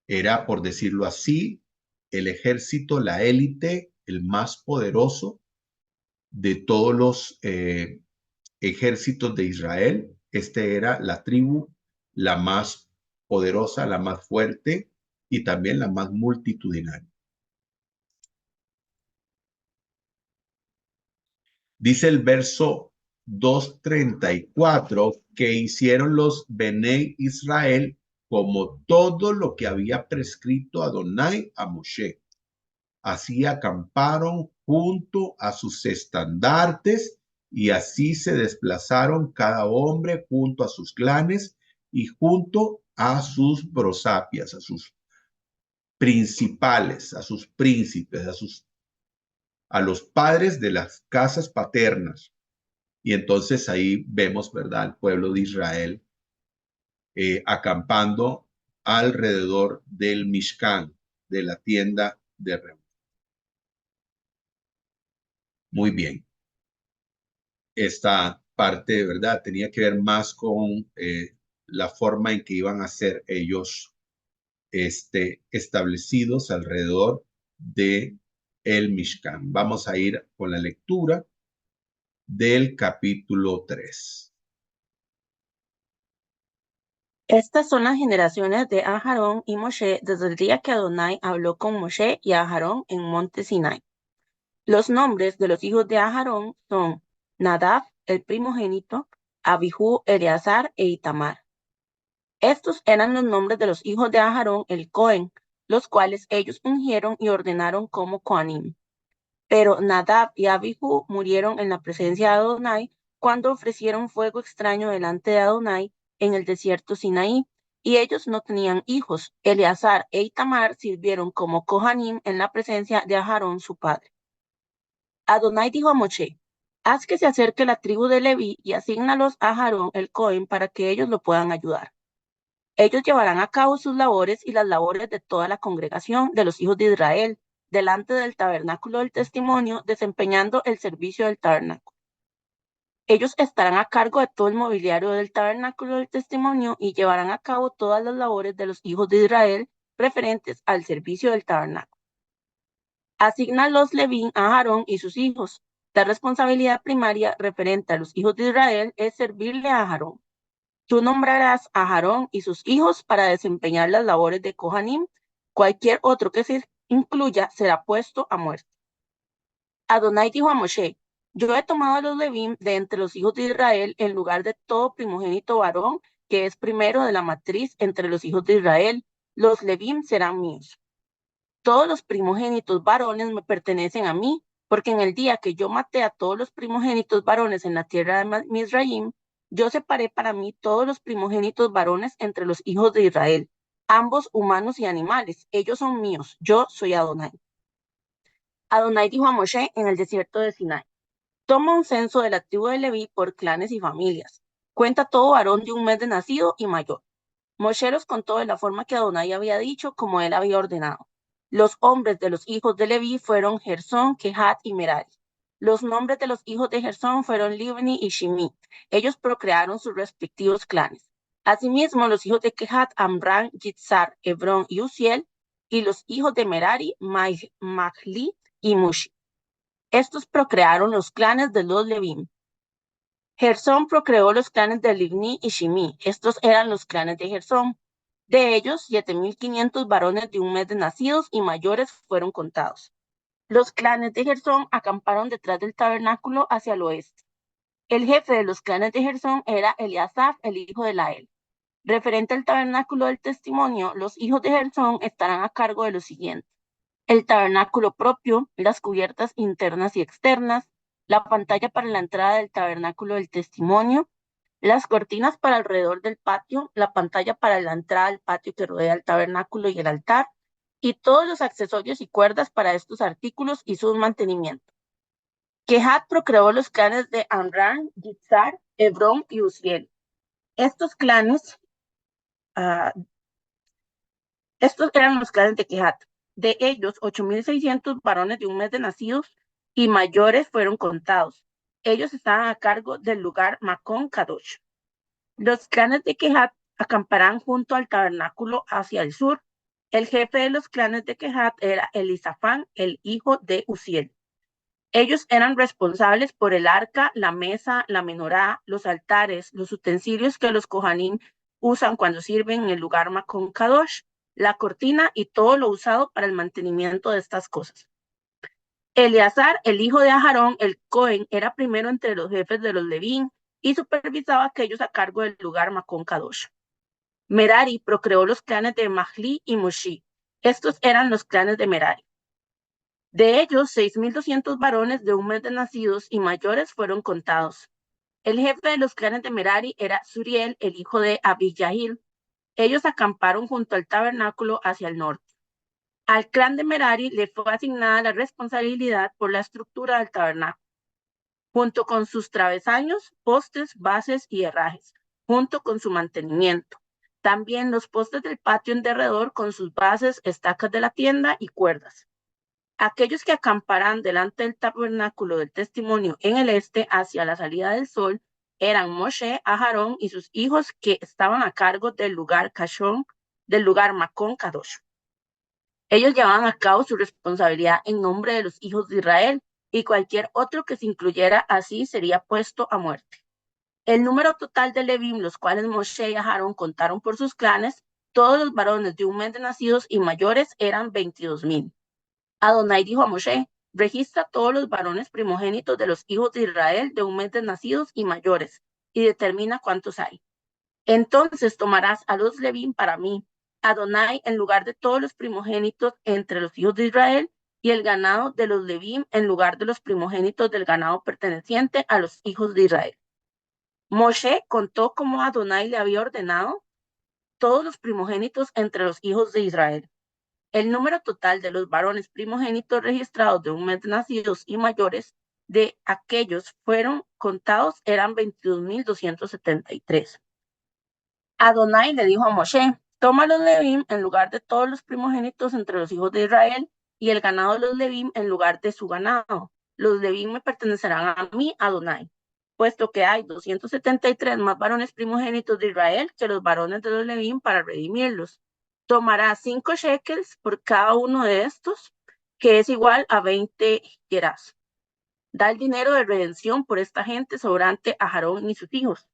Era, por decirlo así, el ejército, la élite, el más poderoso de todos los ejércitos de Israel. Este era la tribu la más poderosa, la más fuerte y también la más multitudinaria. Dice el verso 2:34 que hicieron los Benei Israel como todo lo que había prescrito Adonai a Moshe. Así acamparon junto a sus estandartes y así se desplazaron cada hombre junto a sus clanes y junto a sus prosapias, a sus principales, a sus príncipes, a los padres de las casas paternas. Y entonces ahí vemos, ¿verdad?, al pueblo de Israel acampando alrededor del Mishkan, de la tienda de reunión. Muy bien. Esta parte, ¿verdad?, tenía que ver más con la forma en que iban a ser ellos establecidos alrededor de el Mishkan. Vamos a ir con la lectura del capítulo 3. Estas son las generaciones de Aharón y Moshe desde el día que Adonai habló con Moshe y Aharón en monte Sinai. Los nombres de los hijos de Aharón son Nadab, el primogénito, Abihu, Eleazar e Itamar. Estos eran los nombres de los hijos de Aharón el Cohen, los cuales ellos ungieron y ordenaron como Coanim. Pero Nadab y Abihu murieron en la presencia de Adonai cuando ofrecieron fuego extraño delante de Adonai en el desierto Sinaí, y ellos no tenían hijos. Eleazar e Itamar sirvieron como Kohanim en la presencia de Aharón su padre. Adonai dijo a Moshe: haz que se acerque la tribu de Leví y asígnalos a Aharón el Cohen para que ellos lo puedan ayudar. Ellos llevarán a cabo sus labores y las labores de toda la congregación de los hijos de Israel, delante del tabernáculo del testimonio, desempeñando el servicio del tabernáculo. Ellos estarán a cargo de todo el mobiliario del tabernáculo del testimonio y llevarán a cabo todas las labores de los hijos de Israel referentes al servicio del tabernáculo. Asigna los Levín a Aarón y sus hijos. La responsabilidad primaria referente a los hijos de Israel es servirle a Aarón. Tú nombrarás a Aarón y sus hijos para desempeñar las labores de Kohanim. Cualquier otro que se incluya será puesto a muerte. Adonai dijo a Moshe: yo he tomado a los Levín de entre los hijos de Israel en lugar de todo primogénito varón que es primero de la matriz entre los hijos de Israel. Los Levín serán míos. Todos los primogénitos varones me pertenecen a mí, porque en el día que yo maté a todos los primogénitos varones en la tierra de Mizraim, yo separé para mí todos los primogénitos varones entre los hijos de Israel, ambos humanos y animales. Ellos son míos, yo soy Adonai. Adonai dijo a Moshe en el desierto de Sinai: toma un censo de la tribu de Leví por clanes y familias. Cuenta todo varón de un mes de nacido y mayor. Moshe los contó de la forma que Adonai había dicho, como él había ordenado. Los hombres de los hijos de Leví fueron Gersón, Kehat y Merari. Los nombres de los hijos de Gersón fueron Libni y Shimi. Ellos procrearon sus respectivos clanes. Asimismo, los hijos de Kehat, Amram, Yitzhar, Hebrón y Uziel, y los hijos de Merari, Mahli y Mushi. Estos procrearon los clanes de los Levim. Gersón procreó los clanes de Libni y Shimi. Estos eran los clanes de Gersón. De ellos, 7,500 varones de un mes de nacidos y mayores fueron contados. Los clanes de Gersón acamparon detrás del tabernáculo hacia el oeste. El jefe de los clanes de Gersón era Eliasaf, el hijo de Lael. Referente al tabernáculo del testimonio, los hijos de Gersón estarán a cargo de lo siguiente: el tabernáculo propio, las cubiertas internas y externas, la pantalla para la entrada del tabernáculo del testimonio, las cortinas para alrededor del patio, la pantalla para la entrada al patio que rodea el tabernáculo y el altar, y todos los accesorios y cuerdas para estos artículos y su mantenimiento. Kehat procreó los clanes de Amram, Yitzhar, Hebrón y Uziel. Estos eran los clanes de Kehat. De ellos, 8,600 varones de un mes de nacidos y mayores fueron contados. Ellos estaban a cargo del lugar Macón Kadosh. Los clanes de Kehat acamparán junto al tabernáculo hacia el sur. El jefe de los clanes de Kehat era Elisafán, el hijo de Uziel. Ellos eran responsables por el arca, la mesa, la menorá, los altares, los utensilios que los Kohanim usan cuando sirven en el lugar Macón Kadosh, la cortina y todo lo usado para el mantenimiento de estas cosas. Eleazar, el hijo de Aharón, el Cohen, era primero entre los jefes de los Levín y supervisaba a aquellos a cargo del lugar Macón Kadosh. Merari procreó los clanes de Mahli y Mushi. Estos eran los clanes de Merari. De ellos, 6,200 varones de un mes de nacidos y mayores fueron contados. El jefe de los clanes de Merari era Suriel, el hijo de Abiyahil. Ellos acamparon junto al tabernáculo hacia el norte. Al clan de Merari le fue asignada la responsabilidad por la estructura del tabernáculo, junto con sus travesaños, postes, bases y herrajes, junto con su mantenimiento. También los postes del patio en derredor con sus bases, estacas de la tienda y cuerdas. Aquellos que acamparán delante del tabernáculo del testimonio en el este hacia la salida del sol eran Moshe, Aharón y sus hijos que estaban a cargo del lugar Kashon, del lugar Macón Kadosh. Ellos llevaban a cabo su responsabilidad en nombre de los hijos de Israel y cualquier otro que se incluyera así sería puesto a muerte. El número total de Levim, los cuales Moshe y Aharón contaron por sus clanes, todos los varones de un mes de nacidos y mayores eran 22,000. Adonai dijo a Moshe: registra todos los varones primogénitos de los hijos de Israel de un mes de nacidos y mayores, y determina cuántos hay. Entonces tomarás a los Levim para mí, Adonai, en lugar de todos los primogénitos entre los hijos de Israel, y el ganado de los Levim en lugar de los primogénitos del ganado perteneciente a los hijos de Israel. Moshe contó como Adonai le había ordenado todos los primogénitos entre los hijos de Israel. El número total de los varones primogénitos registrados de un mes de nacidos y mayores de aquellos fueron contados eran 22,273. Adonai le dijo a Moshe: toma los Levim en lugar de todos los primogénitos entre los hijos de Israel y el ganado de los Levim en lugar de su ganado. Los Levim me pertenecerán a mí, Adonai, puesto que hay 273 más varones primogénitos de Israel que los varones de los Levim para redimirlos. Tomará 5 shekels por cada uno de estos, que es igual a 20 gerás. Da el dinero de redención por esta gente sobrante a Aarón y sus hijos.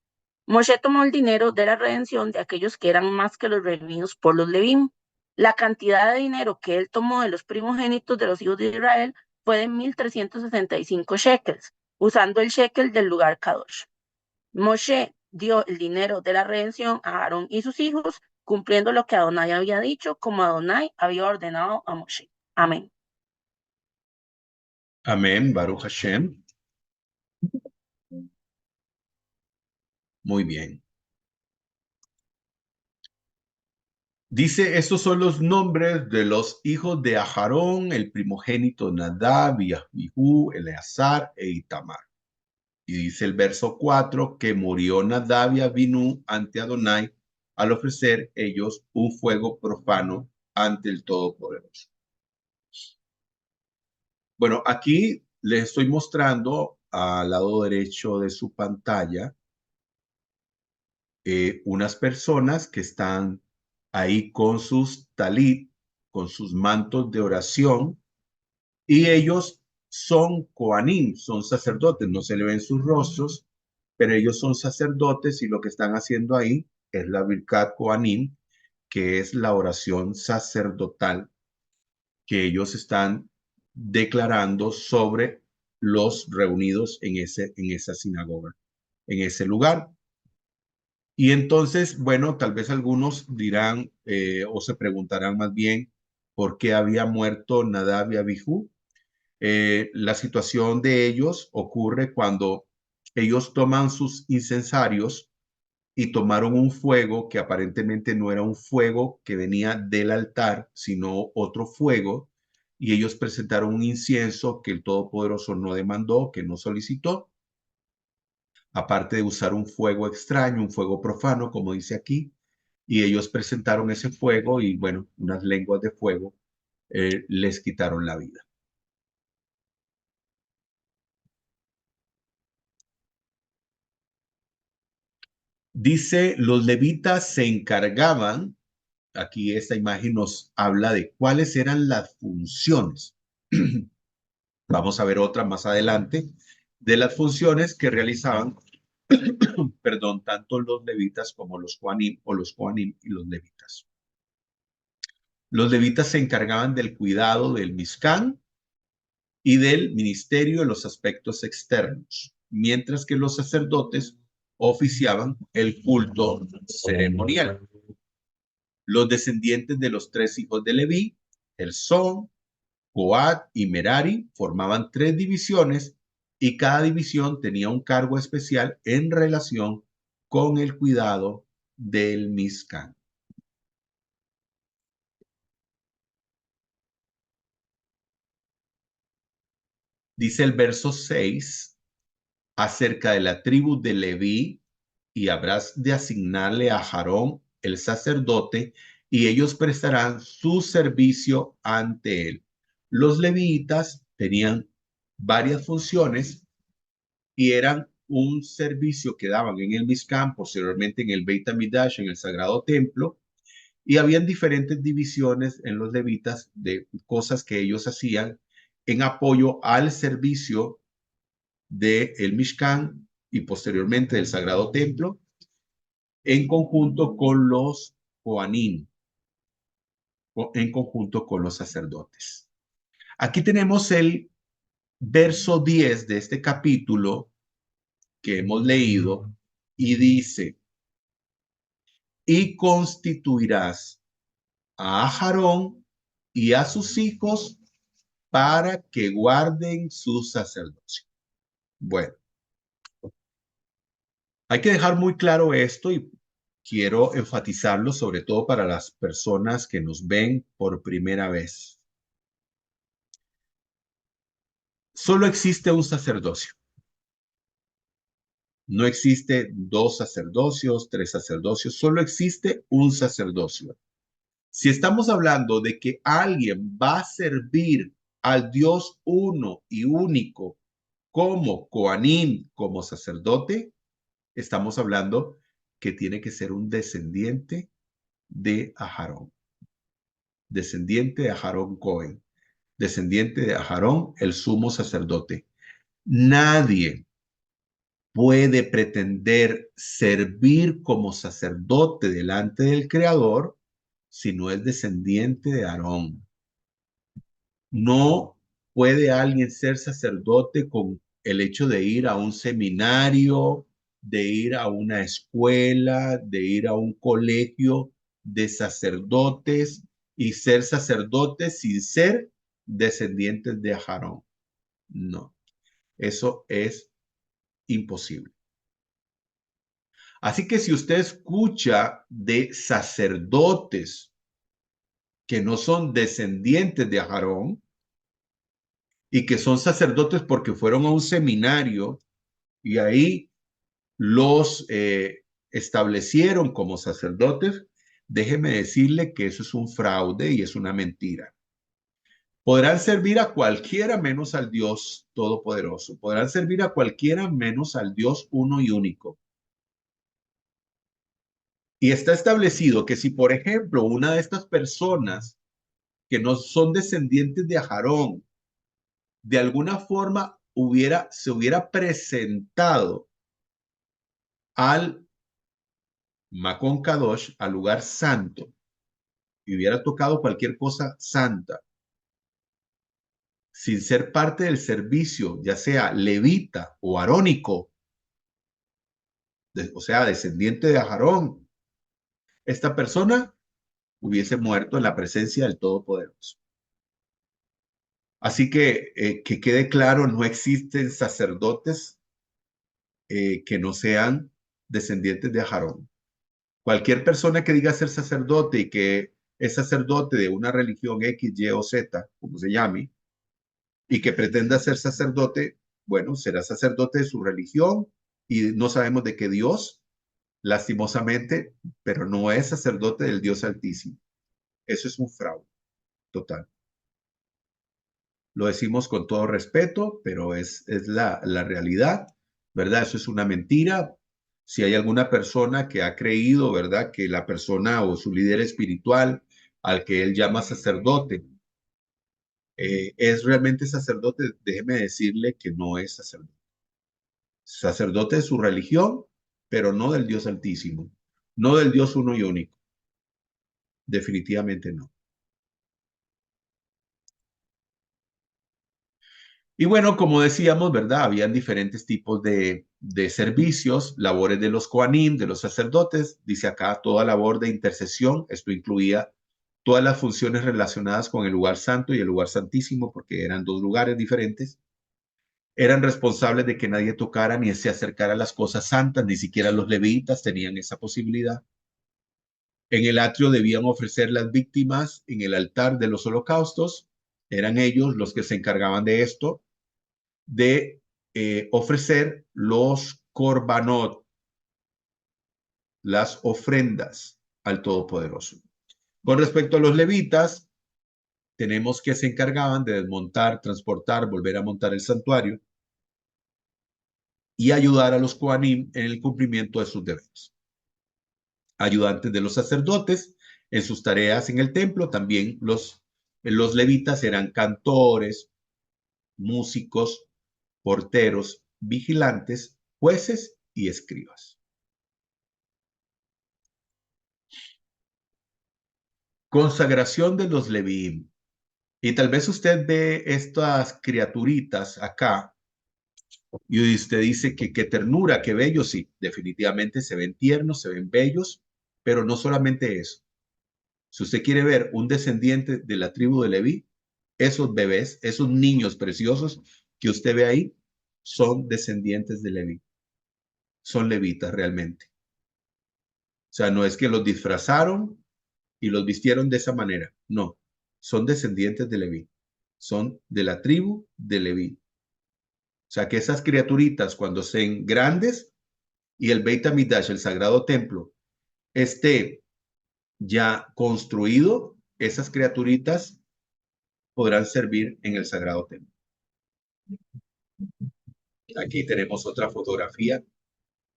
Moshe tomó el dinero de la redención de aquellos que eran más que los redimidos por los Levim. La cantidad de dinero que él tomó de los primogénitos de los hijos de Israel fue de 1,365 shekels, usando el shekel del lugar Kadosh. Moshe dio el dinero de la redención a Aarón y sus hijos, cumpliendo lo que Adonai había dicho, como Adonai había ordenado a Moshe. Amén. Amén, Baruch Hashem. Muy bien. Dice, estos son los nombres de los hijos de Aharón, el primogénito Nadab, y Abihu, Eleazar e Itamar. Y dice el verso 4 que murió Nadab y Abinú ante Adonai al ofrecer ellos un fuego profano ante el Todopoderoso. Bueno, aquí les estoy mostrando al lado derecho de su pantalla unas personas que están ahí con sus talit, con sus mantos de oración, y ellos son Kohanim, son sacerdotes, no se le ven sus rostros, pero ellos son sacerdotes y lo que están haciendo ahí es la Birkat Kohanim, que es la oración sacerdotal que ellos están declarando sobre los reunidos en esa sinagoga, en ese lugar. Y entonces, bueno, tal vez algunos dirán o se preguntarán más bien por qué había muerto Nadab y Abijú. La situación de ellos ocurre cuando ellos toman sus incensarios y tomaron un fuego que aparentemente no era un fuego que venía del altar, sino otro fuego, y ellos presentaron un incienso que el Todopoderoso no demandó, que no solicitó, aparte de usar un fuego extraño, un fuego profano, como dice aquí, y ellos presentaron ese fuego y bueno, unas lenguas de fuego les quitaron la vida. Dice, los levitas se encargaban, aquí esta imagen nos habla de cuáles eran las funciones. Vamos a ver otra más adelante de las funciones que realizaban, perdón, tanto los levitas como los Kohanim o los Kohanim y los levitas. Los levitas se encargaban del cuidado del Mishkan y del ministerio en los aspectos externos, mientras que los sacerdotes oficiaban el culto ceremonial. Los descendientes de los tres hijos de Leví, Gersón, Coat y Merari, formaban tres divisiones y cada división tenía un cargo especial en relación con el cuidado del Mishkan. Dice el verso 6 acerca de la tribu de Leví, y habrás de asignarle a Aarón el sacerdote, y ellos prestarán su servicio ante él. Los levitas tenían varias funciones y eran un servicio que daban en el Mishkan, posteriormente en el Beit HaMikdash, en el Sagrado Templo, y habían diferentes divisiones en los levitas de cosas que ellos hacían en apoyo al servicio del Mishkan y posteriormente del Sagrado Templo, en conjunto con los Kohanim, en conjunto con los sacerdotes. Aquí tenemos el verso 10 de este capítulo que hemos leído y dice, y constituirás a Aarón y a sus hijos para que guarden su sacerdocio. Bueno, hay que dejar muy claro esto y quiero enfatizarlo sobre todo para las personas que nos ven por primera vez. Solo existe un sacerdocio. No existe dos sacerdocios, tres sacerdocios, solo existe un sacerdocio. Si estamos hablando de que alguien va a servir al Dios uno y único como Kohanim, como sacerdote, estamos hablando que tiene que ser un descendiente de Aarón, descendiente de Aarón Cohen, descendiente de Aarón, el sumo sacerdote. Nadie puede pretender servir como sacerdote delante del Creador si no es descendiente de Aarón. No puede alguien ser sacerdote con el hecho de ir a un seminario, de ir a una escuela, de ir a un colegio de sacerdotes y ser sacerdotes sin ser descendientes de Aarón. No, eso es imposible. Así que si usted escucha de sacerdotes que no son descendientes de Aarón y que son sacerdotes porque fueron a un seminario y ahí los establecieron como sacerdotes, déjeme decirle que eso es un fraude y es una mentira. Podrán servir a cualquiera menos al Dios Todopoderoso. Podrán servir a cualquiera menos al Dios uno y único. Y está establecido que si, por ejemplo, una de estas personas que no son descendientes de Aarón, de alguna forma se hubiera presentado al Makon Kadosh, al lugar santo, y hubiera tocado cualquier cosa santa, sin ser parte del servicio, ya sea levita o arónico, o sea, descendiente de Aarón, esta persona hubiese muerto en la presencia del Todopoderoso. Así que quede claro, no existen sacerdotes que no sean descendientes de Aarón. Cualquier persona que diga ser sacerdote y que es sacerdote de una religión X, Y o Z, como se llame, y que pretenda ser sacerdote, bueno, será sacerdote de su religión y no sabemos de qué Dios, lastimosamente, pero no es sacerdote del Dios Altísimo. Eso es un fraude total. Lo decimos con todo respeto, pero es la realidad, ¿verdad? Eso es una mentira. Si hay alguna persona que ha creído, ¿verdad? Que la persona o su líder espiritual al que él llama sacerdote es realmente sacerdote, déjeme decirle que no es sacerdote. Sacerdote de su religión, pero no del Dios Altísimo, no del Dios uno y único. Definitivamente no. Y bueno, como decíamos, ¿verdad? Habían diferentes tipos de servicios, labores de los Kohanim, de los sacerdotes. Dice acá toda labor de intercesión. Esto incluía todas las funciones relacionadas con el lugar santo y el lugar santísimo, porque eran dos lugares diferentes. Eran responsables de que nadie tocara ni se acercara a las cosas santas, ni siquiera los levitas tenían esa posibilidad. En el atrio debían ofrecer las víctimas en el altar de los holocaustos. Eran ellos los que se encargaban de esto, de ofrecer los korbanot, las ofrendas al Todopoderoso. Con respecto a los levitas, tenemos que se encargaban de desmontar, transportar, volver a montar el santuario y ayudar a los Kohanim en el cumplimiento de sus deberes. Ayudantes de los sacerdotes en sus tareas en el templo, también los levitas eran cantores, músicos, porteros, vigilantes, jueces y escribas. Consagración de los Levíim. Y tal vez usted ve estas criaturitas acá y usted dice que qué ternura, qué bellos. Sí, definitivamente se ven tiernos, se ven bellos, pero no solamente eso. Si usted quiere ver un descendiente de la tribu de Leví, esos bebés, esos niños preciosos que usted ve ahí, son descendientes de Leví. Son levitas realmente. O sea, no es que los disfrazaron y los vistieron de esa manera. No, son descendientes de Leví. Son de la tribu de Leví. O sea, que esas criaturitas cuando sean grandes y el Beit HaMikdash, el sagrado templo, esté ya construido, esas criaturitas podrán servir en el sagrado templo. Aquí tenemos otra fotografía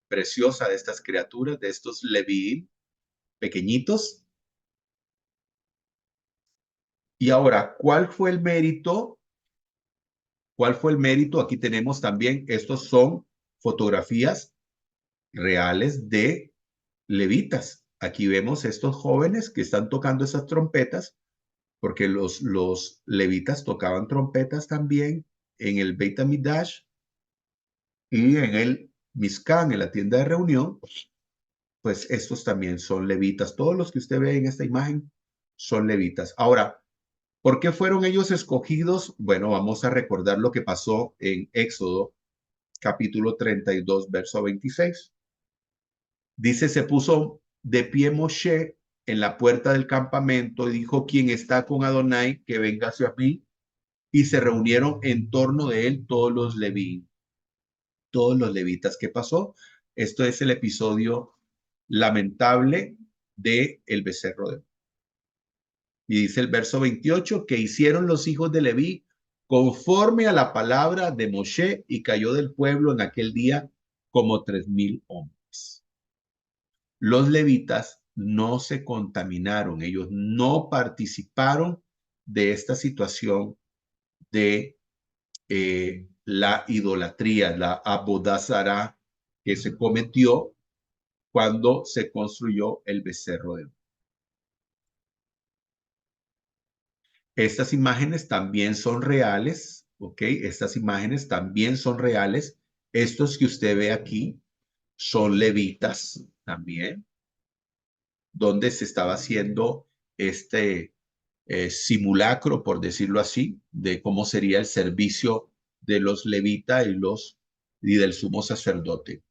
preciosa de estas criaturas, de estos Leví pequeñitos. Y ahora, ¿cuál fue el mérito? ¿Cuál fue el mérito? Aquí tenemos también, estos son fotografías reales de levitas. Aquí vemos estos jóvenes que están tocando esas trompetas, porque los levitas tocaban trompetas también en el Beit HaMikdash y en el Mizkan, en la tienda de reunión. Pues estos también son levitas. Todos los que usted ve en esta imagen son levitas. Ahora, ¿por qué fueron ellos escogidos? Bueno, vamos a recordar lo que pasó en Éxodo, capítulo 32, verso 26. Dice, se puso de pie Moshe en la puerta del campamento y dijo, quien está con Adonai, que venga hacia mí. Y se reunieron en torno de él todos los levitas. ¿Qué pasó? Esto es el episodio lamentable de el becerro de oro. Y dice el verso 28, que hicieron los hijos de Leví conforme a la palabra de Moshe, y cayó del pueblo en aquel día como 3,000 hombres. Los levitas no se contaminaron, ellos no participaron de esta situación de la idolatría, la abodazara que se cometió cuando se construyó el becerro de oro. Estas imágenes también son reales, ¿ok? Estas imágenes también son reales. Estos que usted ve aquí son levitas también, donde se estaba haciendo este simulacro, por decirlo así, de cómo sería el servicio de los levitas y del sumo sacerdote.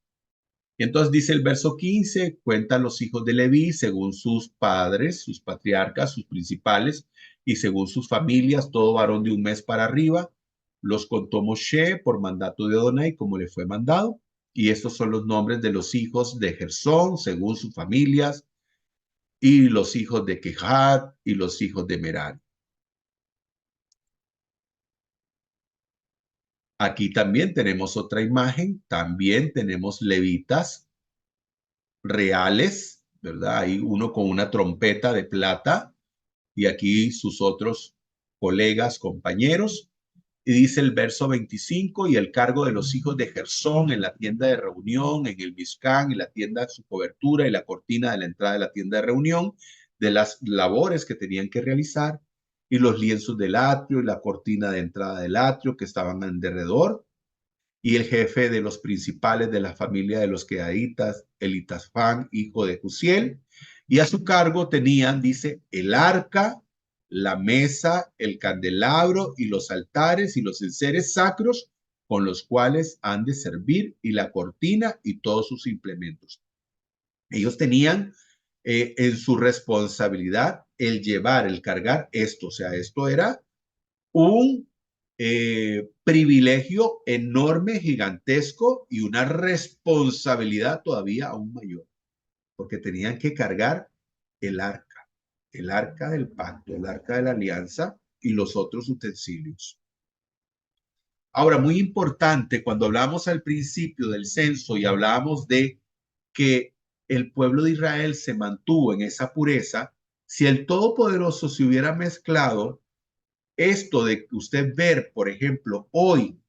Y entonces dice el verso 15, cuenta los hijos de Leví según sus padres, sus patriarcas, sus principales, y según sus familias, todo varón de un mes para arriba. Los contó Moshe por mandato de Adonai, como le fue mandado. Y estos son los nombres de los hijos de Gersón, según sus familias, y los hijos de Kehat, y los hijos de Merari. Aquí también tenemos otra imagen, también tenemos levitas reales, ¿verdad? Hay uno con una trompeta de plata y aquí sus otros colegas, compañeros. Y dice el verso 25, y el cargo de los hijos de Gersón en la tienda de reunión, en el Mishkan, y la tienda, su cobertura y la cortina de la entrada de la tienda de reunión, de las labores que tenían que realizar, y los lienzos del atrio y la cortina de entrada del atrio que estaban alrededor, y el jefe de los principales de la familia de los queaditas, Elitasfán, hijo de Jusiel, y a su cargo tenían, dice, el arca, la mesa, el candelabro y los altares y los enseres sacros con los cuales han de servir, y la cortina y todos sus implementos. Ellos tenían en su responsabilidad el llevar, el cargar esto, o sea, esto era un privilegio enorme, gigantesco y una responsabilidad todavía aún mayor, porque tenían que cargar el arca del pacto, el arca de la alianza y los otros utensilios. Ahora, muy importante, cuando hablamos al principio del censo y hablamos de que el pueblo de Israel se mantuvo en esa pureza, si el Todopoderoso se hubiera mezclado esto de que usted ver, por ejemplo, hoy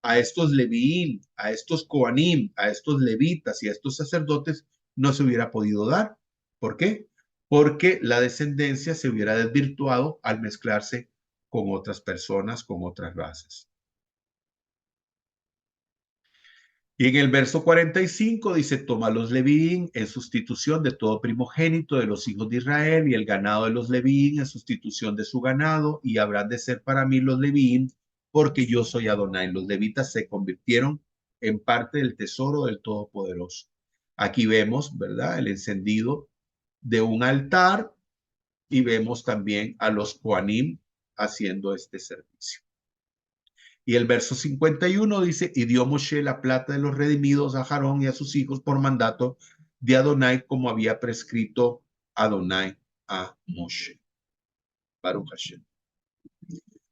a estos leviín, a estos coanim, a estos levitas y a estos sacerdotes, no se hubiera podido dar. ¿Por qué? Porque la descendencia se hubiera desvirtuado al mezclarse con otras personas, con otras razas. Y en el verso 45 dice, toma los levín en sustitución de todo primogénito de los hijos de Israel y el ganado de los levín en sustitución de su ganado, y habrán de ser para mí los levín, porque yo soy Adonai. Los levitas se convirtieron en parte del tesoro del Todopoderoso. Aquí vemos, ¿verdad?, el encendido de un altar y vemos también a los Koanim haciendo este servicio. Y el verso 51 dice, y dio Moshe la plata de los redimidos a Aarón y a sus hijos por mandato de Adonai, como había prescrito Adonai a Moshe. Baruch Hashem.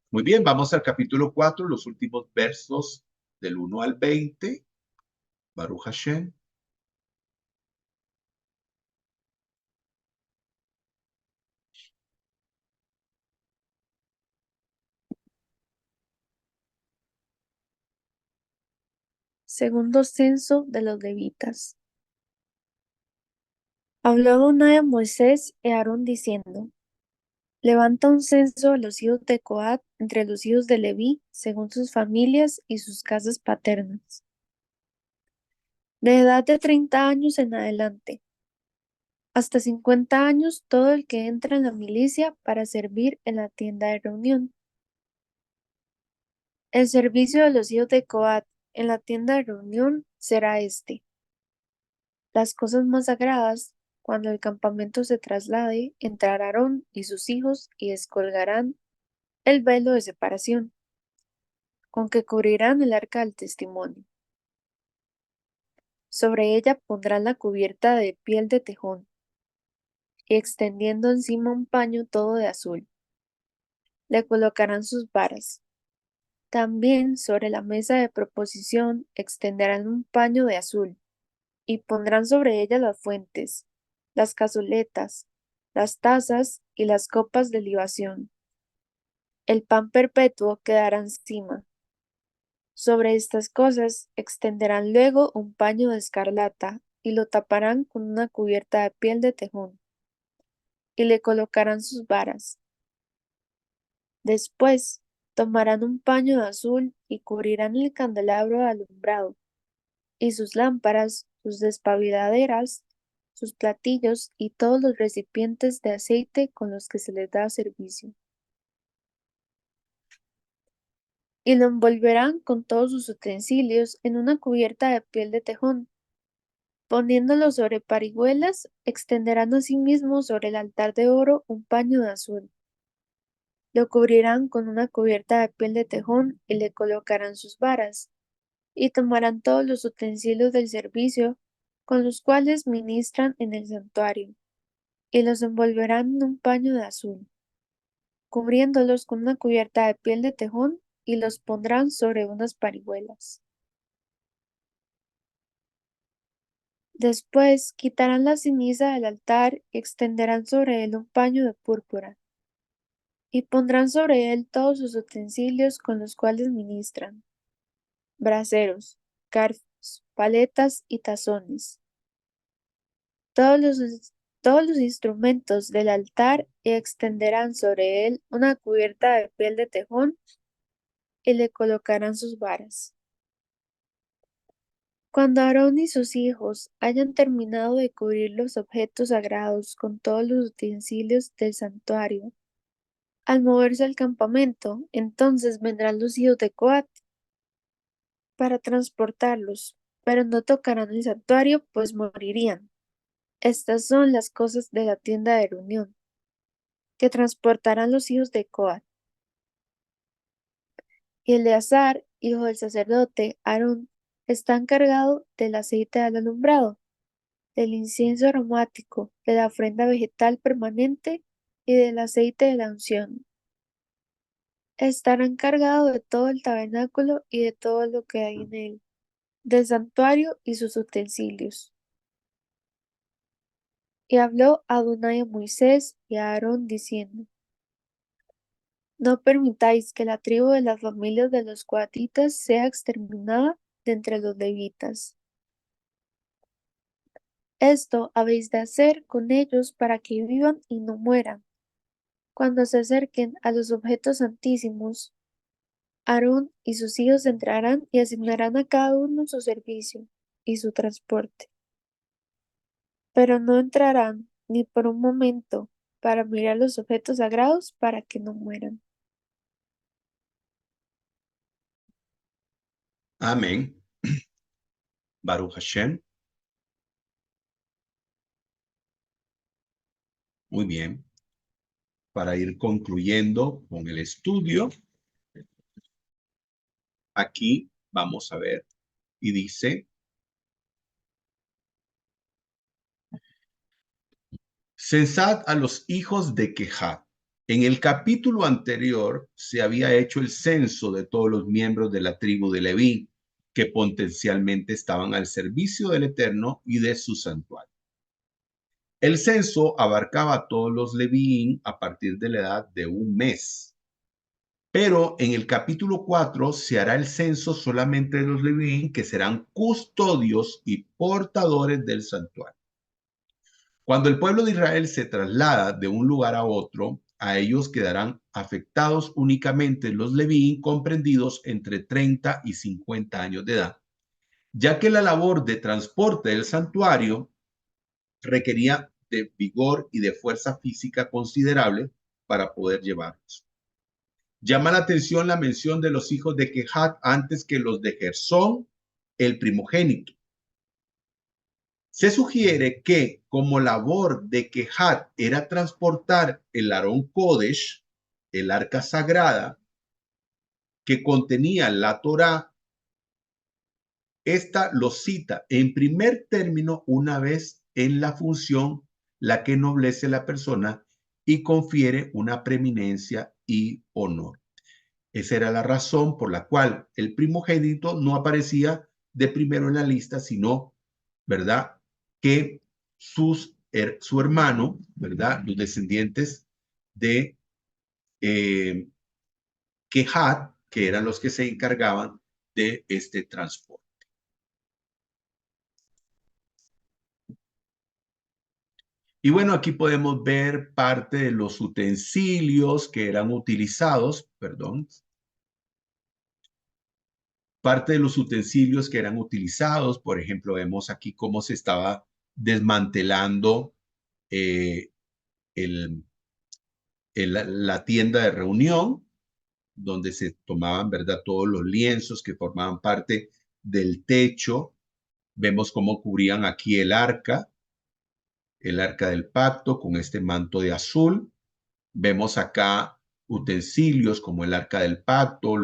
Muy bien, vamos al capítulo 4, los últimos versos del 1 al 20. Baruch Hashem. Segundo censo de los levitas. Habló Adonai a Moisés y a Aarón diciendo: Levanta un censo a los hijos de Coat entre los hijos de Leví, según sus familias y sus casas paternas. De edad de 30 años en adelante, hasta 50 años todo el que entra en la milicia para servir en la tienda de reunión. El servicio de los hijos de Coat en la tienda de reunión será este: las cosas más sagradas. Cuando el campamento se traslade, entrará Aarón y sus hijos y descolgarán el velo de separación, con que cubrirán el arca del testimonio. Sobre ella pondrán la cubierta de piel de tejón. y extendiendo encima un paño todo de azul. Le colocarán sus varas. También sobre la mesa de proposición extenderán un paño de azul, y pondrán sobre ella las fuentes, las cazoletas, las tazas y las copas de libación. El pan perpetuo quedará encima. Sobre estas cosas extenderán luego un paño de escarlata y lo taparán con una cubierta de piel de tejón, y le colocarán sus varas. Después tomarán un paño de azul y cubrirán el candelabro de alumbrado, y sus lámparas, sus despabiladeras, sus platillos y todos los recipientes de aceite con los que se les da servicio. Y lo envolverán con todos sus utensilios en una cubierta de piel de tejón. Poniéndolo sobre parihuelas, extenderán asimismo sobre el altar de oro un paño de azul. Lo cubrirán con una cubierta de piel de tejón y le colocarán sus varas, y tomarán todos los utensilios del servicio con los cuales ministran en el santuario, y los envolverán en un paño de azul, cubriéndolos con una cubierta de piel de tejón, y los pondrán sobre unas parihuelas. Después quitarán la ceniza del altar y extenderán sobre él un paño de púrpura, y pondrán sobre él todos sus utensilios con los cuales ministran: braseros, garfios, paletas y tazones. Todos los instrumentos del altar, y extenderán sobre él una cubierta de piel de tejón, y le colocarán sus varas. Cuando Aarón y sus hijos hayan terminado de cubrir los objetos sagrados con todos los utensilios del santuario, al moverse al campamento, entonces vendrán los hijos de Coat para transportarlos, pero no tocarán el santuario, pues morirían. Estas son las cosas de la tienda de reunión, que transportarán los hijos de Coat. Y Eleazar, hijo del sacerdote Aarón, está encargado del aceite del alumbrado, del incienso aromático, de la ofrenda vegetal permanente y del aceite de la unción. Estará encargado de todo el tabernáculo y de todo lo que hay en él, del santuario y sus utensilios. Y habló Adonai a Moisés y a Aarón diciendo: No permitáis que la tribu de las familias de los coatitas sea exterminada de entre los levitas. Esto habéis de hacer con ellos para que vivan y no mueran. Cuando se acerquen a los objetos santísimos, Aarón y sus hijos entrarán y asignarán a cada uno su servicio y su transporte. Pero no entrarán ni por un momento para mirar los objetos sagrados para que no mueran. Amén. Baruch Hashem. Muy bien. Para ir concluyendo con el estudio, aquí vamos a ver, y dice: censad a los hijos de Kehat. En el capítulo anterior se había hecho el censo de todos los miembros de la tribu de Leví que potencialmente estaban al servicio del Eterno y de su santuario. El censo abarcaba a todos los levín a partir de la edad de un mes. Pero en el capítulo 4 se hará el censo solamente de los levín que serán custodios y portadores del santuario. Cuando el pueblo de Israel se traslada de un lugar a otro, a ellos quedarán afectados únicamente los levín comprendidos entre 30 y 50 años de edad, ya que la labor de transporte del santuario requería de vigor y de fuerza física considerable para poder llevarlos. Llama la atención la mención de los hijos de Kehat antes que los de Gersón, el primogénito. Se sugiere que como labor de Kehat era transportar el Arón Kodesh, el arca sagrada, que contenía la Torá, esta lo cita en primer término una vez en la función la que ennoblece la persona y confiere una preeminencia y honor. Esa era la razón por la cual el primogénito no aparecía de primero en la lista, sino, ¿verdad?, que su hermano, ¿verdad?, los descendientes de Kehat, que eran los que se encargaban de este transporte. Y bueno, aquí podemos ver parte de los utensilios que eran utilizados, parte de los utensilios que eran utilizados. Por ejemplo, vemos aquí cómo se estaba desmantelando la tienda de reunión, donde se tomaban, ¿verdad?, todos los lienzos que formaban parte del techo. Vemos cómo cubrían aquí el arca del pacto con este manto de azul. Vemos acá utensilios como el arca del pacto,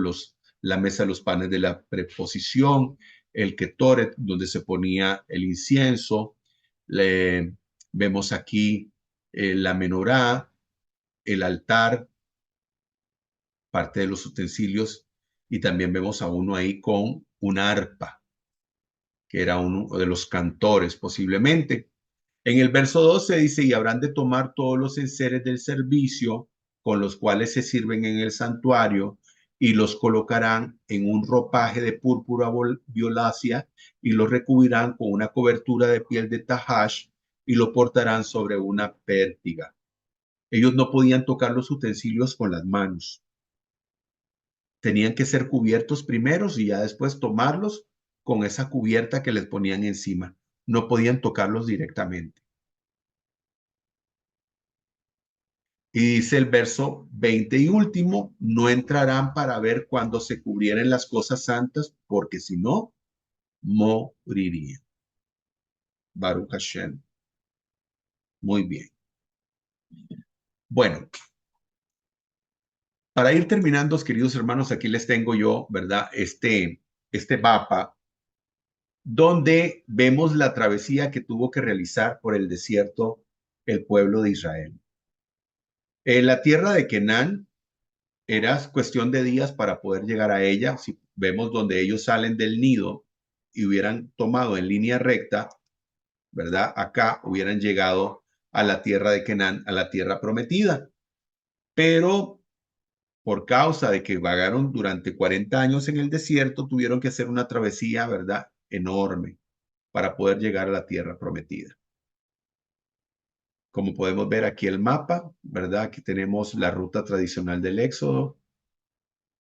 la mesa de los panes de la preposición, el ketoret, donde se ponía el incienso. Vemos aquí la menorá, el altar, parte de los utensilios, y también vemos a uno ahí con una arpa, que era uno de los cantores posiblemente. En el verso 12 dice, y habrán de tomar todos los enseres del servicio con los cuales se sirven en el santuario y los colocarán en un ropaje de púrpura violácea y los recubrirán con una cobertura de piel de tahash y lo portarán sobre una pértiga. Ellos no podían tocar los utensilios con las manos. Tenían que ser cubiertos primero y ya después tomarlos con esa cubierta que les ponían encima. No podían tocarlos directamente. Y dice el verso 20 y último, no entrarán para ver cuando se cubrieran las cosas santas, porque si no, morirían. Baruch Hashem. Muy bien. Bueno, para ir terminando, queridos hermanos, aquí les tengo yo, ¿verdad? Este mapa donde vemos la travesía que tuvo que realizar por el desierto el pueblo de Israel. En la tierra de Canaán era cuestión de días para poder llegar a ella. Si vemos donde ellos salen del nido y hubieran tomado en línea recta, ¿verdad? Acá hubieran llegado a la tierra de Canaán, a la tierra prometida. Pero por causa de que vagaron durante 40 años en el desierto, tuvieron que hacer una travesía, ¿verdad?, enorme para poder llegar a la tierra prometida. Como podemos ver aquí el mapa, ¿verdad? Aquí tenemos la ruta tradicional del Éxodo.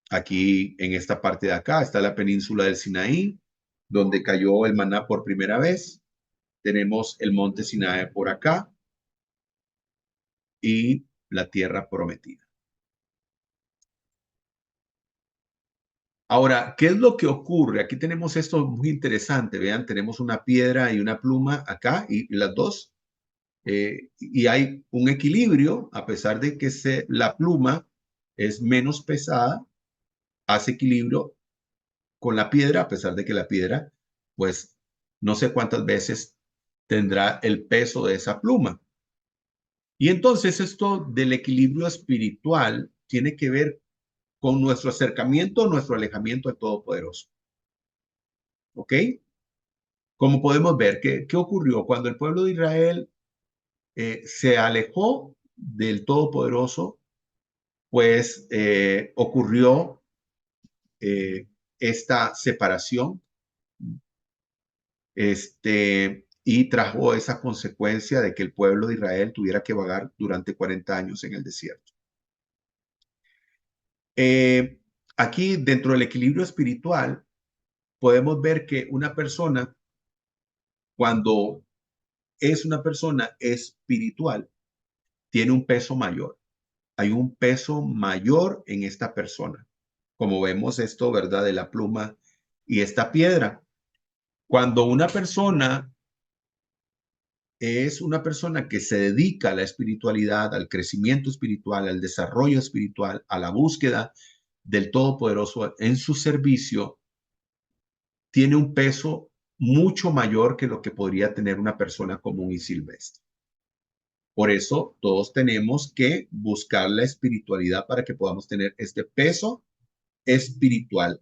Aquí en esta parte de acá está la península del Sinaí, donde cayó el maná por primera vez. Tenemos el monte Sinaí por acá y la tierra prometida. Ahora, ¿qué es lo que ocurre? Aquí tenemos esto muy interesante. Vean, tenemos una piedra y una pluma acá y las dos. Y hay un equilibrio, a pesar de que la pluma es menos pesada, hace equilibrio con la piedra, a pesar de que la piedra, pues, no sé cuántas veces tendrá el peso de esa pluma. Y entonces esto del equilibrio espiritual tiene que ver con nuestro acercamiento, nuestro alejamiento del Todopoderoso. ¿Ok? Como podemos ver, ¿qué ocurrió? Cuando el pueblo de Israel se alejó del Todopoderoso, pues ocurrió esta separación y trajo esa consecuencia de que el pueblo de Israel tuviera que vagar durante 40 años en el desierto. Aquí, dentro del equilibrio espiritual, podemos ver que una persona, cuando es una persona espiritual, tiene un peso mayor. Hay un peso mayor en esta persona. Como vemos esto, ¿verdad? De la pluma y esta piedra. Cuando una persona es una persona que se dedica a la espiritualidad, al crecimiento espiritual, al desarrollo espiritual, a la búsqueda del Todopoderoso en su servicio, tiene un peso mucho mayor que lo que podría tener una persona común y silvestre. Por eso todos tenemos que buscar la espiritualidad para que podamos tener este peso espiritual.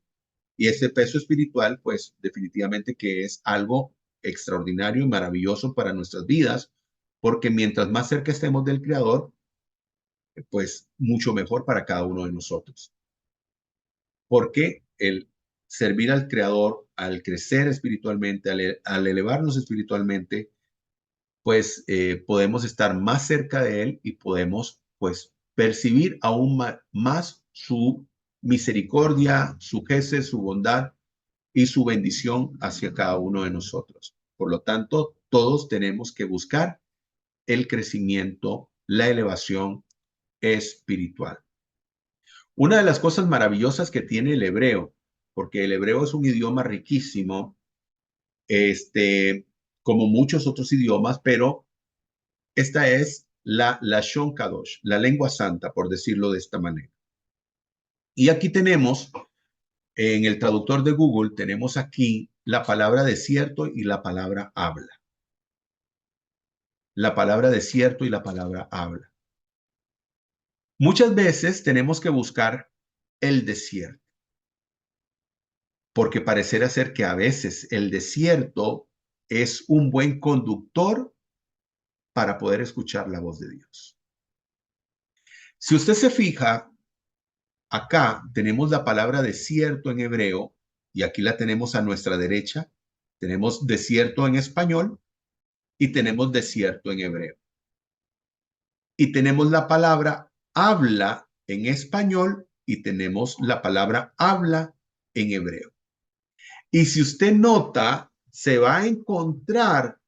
Y ese peso espiritual, pues definitivamente que es algo extraordinario y maravilloso para nuestras vidas, porque mientras más cerca estemos del Creador, pues mucho mejor para cada uno de nosotros. Porque el servir al Creador, al crecer espiritualmente, al elevarnos espiritualmente, pues podemos estar más cerca de Él y podemos pues percibir aún más su misericordia, su gesed, su bondad y su bendición hacia cada uno de nosotros. Por lo tanto, todos tenemos que buscar el crecimiento, la elevación espiritual. Una de las cosas maravillosas que tiene el hebreo, porque el hebreo es un idioma riquísimo, como muchos otros idiomas, pero esta es la Lashon Kadosh, la lengua santa, por decirlo de esta manera. Y aquí tenemos, en el traductor de Google, tenemos aquí la palabra desierto y la palabra habla. La palabra desierto y la palabra habla. Muchas veces tenemos que buscar el desierto, porque parecerá ser que a veces el desierto es un buen conductor para poder escuchar la voz de Dios. Si usted se fija, acá tenemos la palabra desierto en hebreo y aquí la tenemos a nuestra derecha. Tenemos desierto en español y tenemos desierto en hebreo. Y tenemos la palabra habla en español y tenemos la palabra habla en hebreo. Y si usted nota, se va a encontrar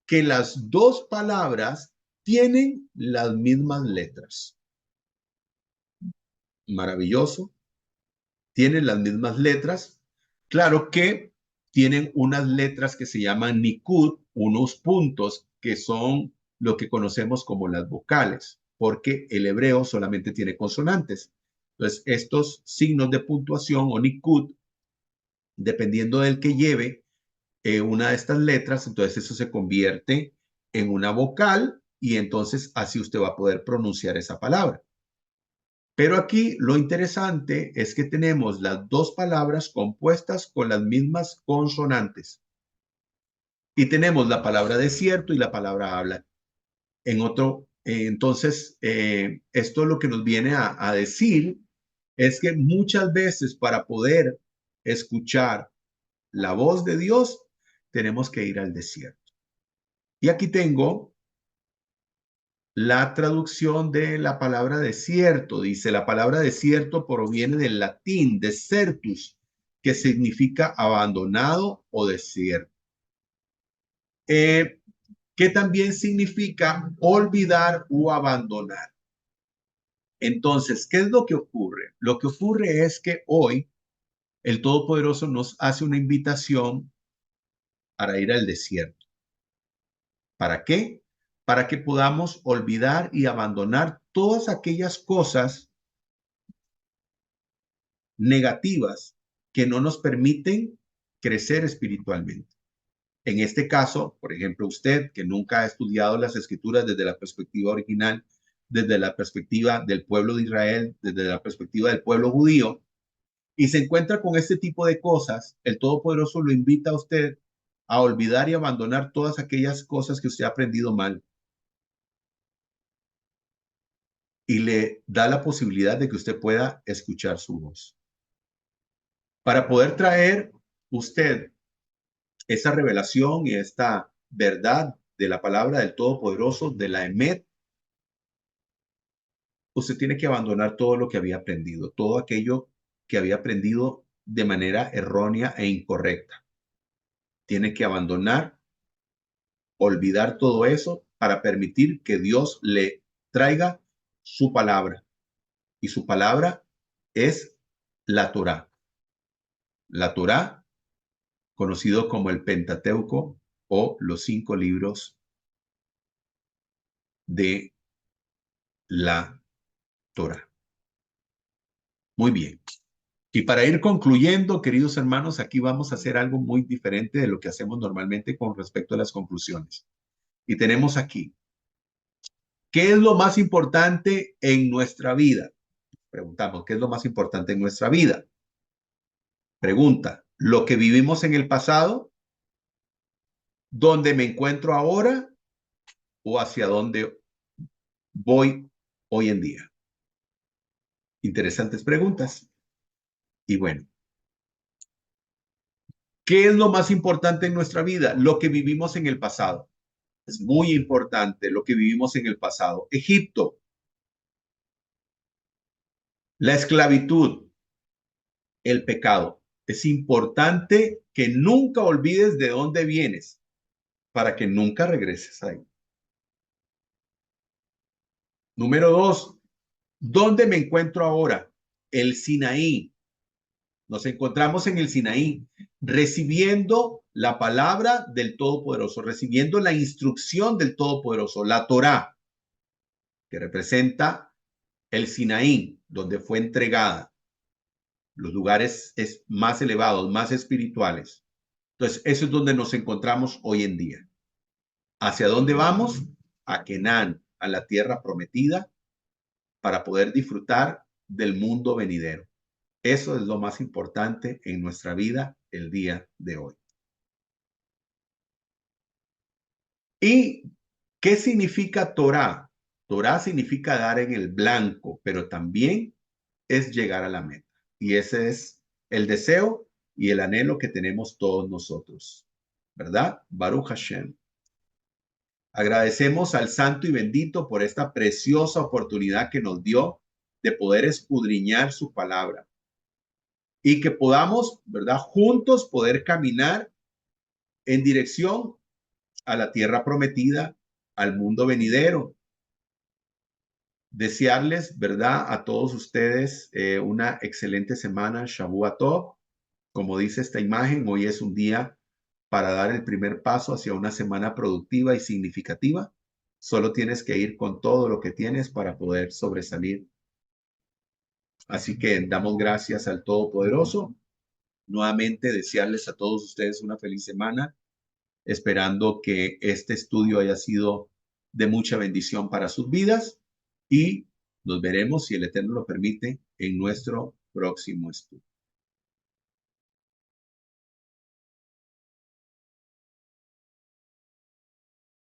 que las dos palabras tienen las mismas letras. Maravilloso. Tienen las mismas letras. Claro que tienen unas letras que se llaman nikud, unos puntos que son lo que conocemos como las vocales, porque el hebreo solamente tiene consonantes. Entonces, estos signos de puntuación o nikud, dependiendo del que lleve una de estas letras, entonces eso se convierte en una vocal y entonces así usted va a poder pronunciar esa palabra. Pero aquí lo interesante es que tenemos las dos palabras compuestas con las mismas consonantes. Y tenemos la palabra desierto y la palabra habla. Entonces, esto lo que nos viene a decir es que muchas veces para poder escuchar la voz de Dios, tenemos que ir al desierto. Y aquí tengo la traducción de la palabra desierto. Dice, la palabra desierto proviene del latín desertus, que significa abandonado o desierto. Que también significa olvidar o abandonar. Entonces, ¿qué es lo que ocurre? Lo que ocurre es que hoy el Todopoderoso nos hace una invitación para ir al desierto. ¿Para qué? Para que podamos olvidar y abandonar todas aquellas cosas negativas que no nos permiten crecer espiritualmente. En este caso, por ejemplo, usted que nunca ha estudiado las escrituras desde la perspectiva original, desde la perspectiva del pueblo de Israel, desde la perspectiva del pueblo judío, y se encuentra con este tipo de cosas, el Todopoderoso lo invita a usted a olvidar y abandonar todas aquellas cosas que usted ha aprendido mal. Y le da la posibilidad de que usted pueda escuchar su voz. Para poder traer usted esa revelación y esta verdad de la palabra del Todopoderoso, de la Emet, usted tiene que abandonar todo lo que había aprendido, todo aquello que había aprendido de manera errónea e incorrecta. Tiene que abandonar, olvidar todo eso para permitir que Dios le traiga su palabra. Y su palabra es la Torá. La Torá, conocido como el Pentateuco o los 5 libros de la Torá. Muy bien. Y para ir concluyendo, queridos hermanos, aquí vamos a hacer algo muy diferente de lo que hacemos normalmente con respecto a las conclusiones. Y tenemos aquí ¿qué es lo más importante en nuestra vida? Preguntamos, ¿qué es lo más importante en nuestra vida? Pregunta, ¿lo que vivimos en el pasado? ¿Dónde me encuentro ahora? ¿O hacia dónde voy hoy en día? Interesantes preguntas. Y bueno, ¿qué es lo más importante en nuestra vida? Lo que vivimos en el pasado. Es muy importante lo que vivimos en el pasado. Egipto, la esclavitud, el pecado. Es importante que nunca olvides de dónde vienes para que nunca regreses ahí. Número 2, ¿dónde me encuentro ahora? El Sinaí. Nos encontramos en el Sinaí, recibiendo la palabra del Todopoderoso, recibiendo la instrucción del Todopoderoso, la Torá, que representa el Sinaí, donde fue entregada, los lugares más elevados, más espirituales. Entonces, eso es donde nos encontramos hoy en día. ¿Hacia dónde vamos? A Canaán, a la tierra prometida, para poder disfrutar del mundo venidero. Eso es lo más importante en nuestra vida el día de hoy. ¿Y qué significa Torá? Torá significa dar en el blanco, pero también es llegar a la meta. Y ese es el deseo y el anhelo que tenemos todos nosotros, ¿verdad? Baruch Hashem. Agradecemos al Santo y Bendito por esta preciosa oportunidad que nos dio de poder escudriñar su palabra y que podamos, ¿verdad? Juntos poder caminar en dirección a la tierra prometida, al mundo venidero. Desearles, ¿verdad? A todos ustedes una excelente semana, Shavua Tov. Como dice esta imagen, hoy es un día para dar el primer paso hacia una semana productiva y significativa. Solo tienes que ir con todo lo que tienes para poder sobresalir. Así que damos gracias al Todopoderoso. Nuevamente desearles a todos ustedes una feliz semana, esperando que este estudio haya sido de mucha bendición para sus vidas y nos veremos, si el Eterno lo permite, en nuestro próximo estudio.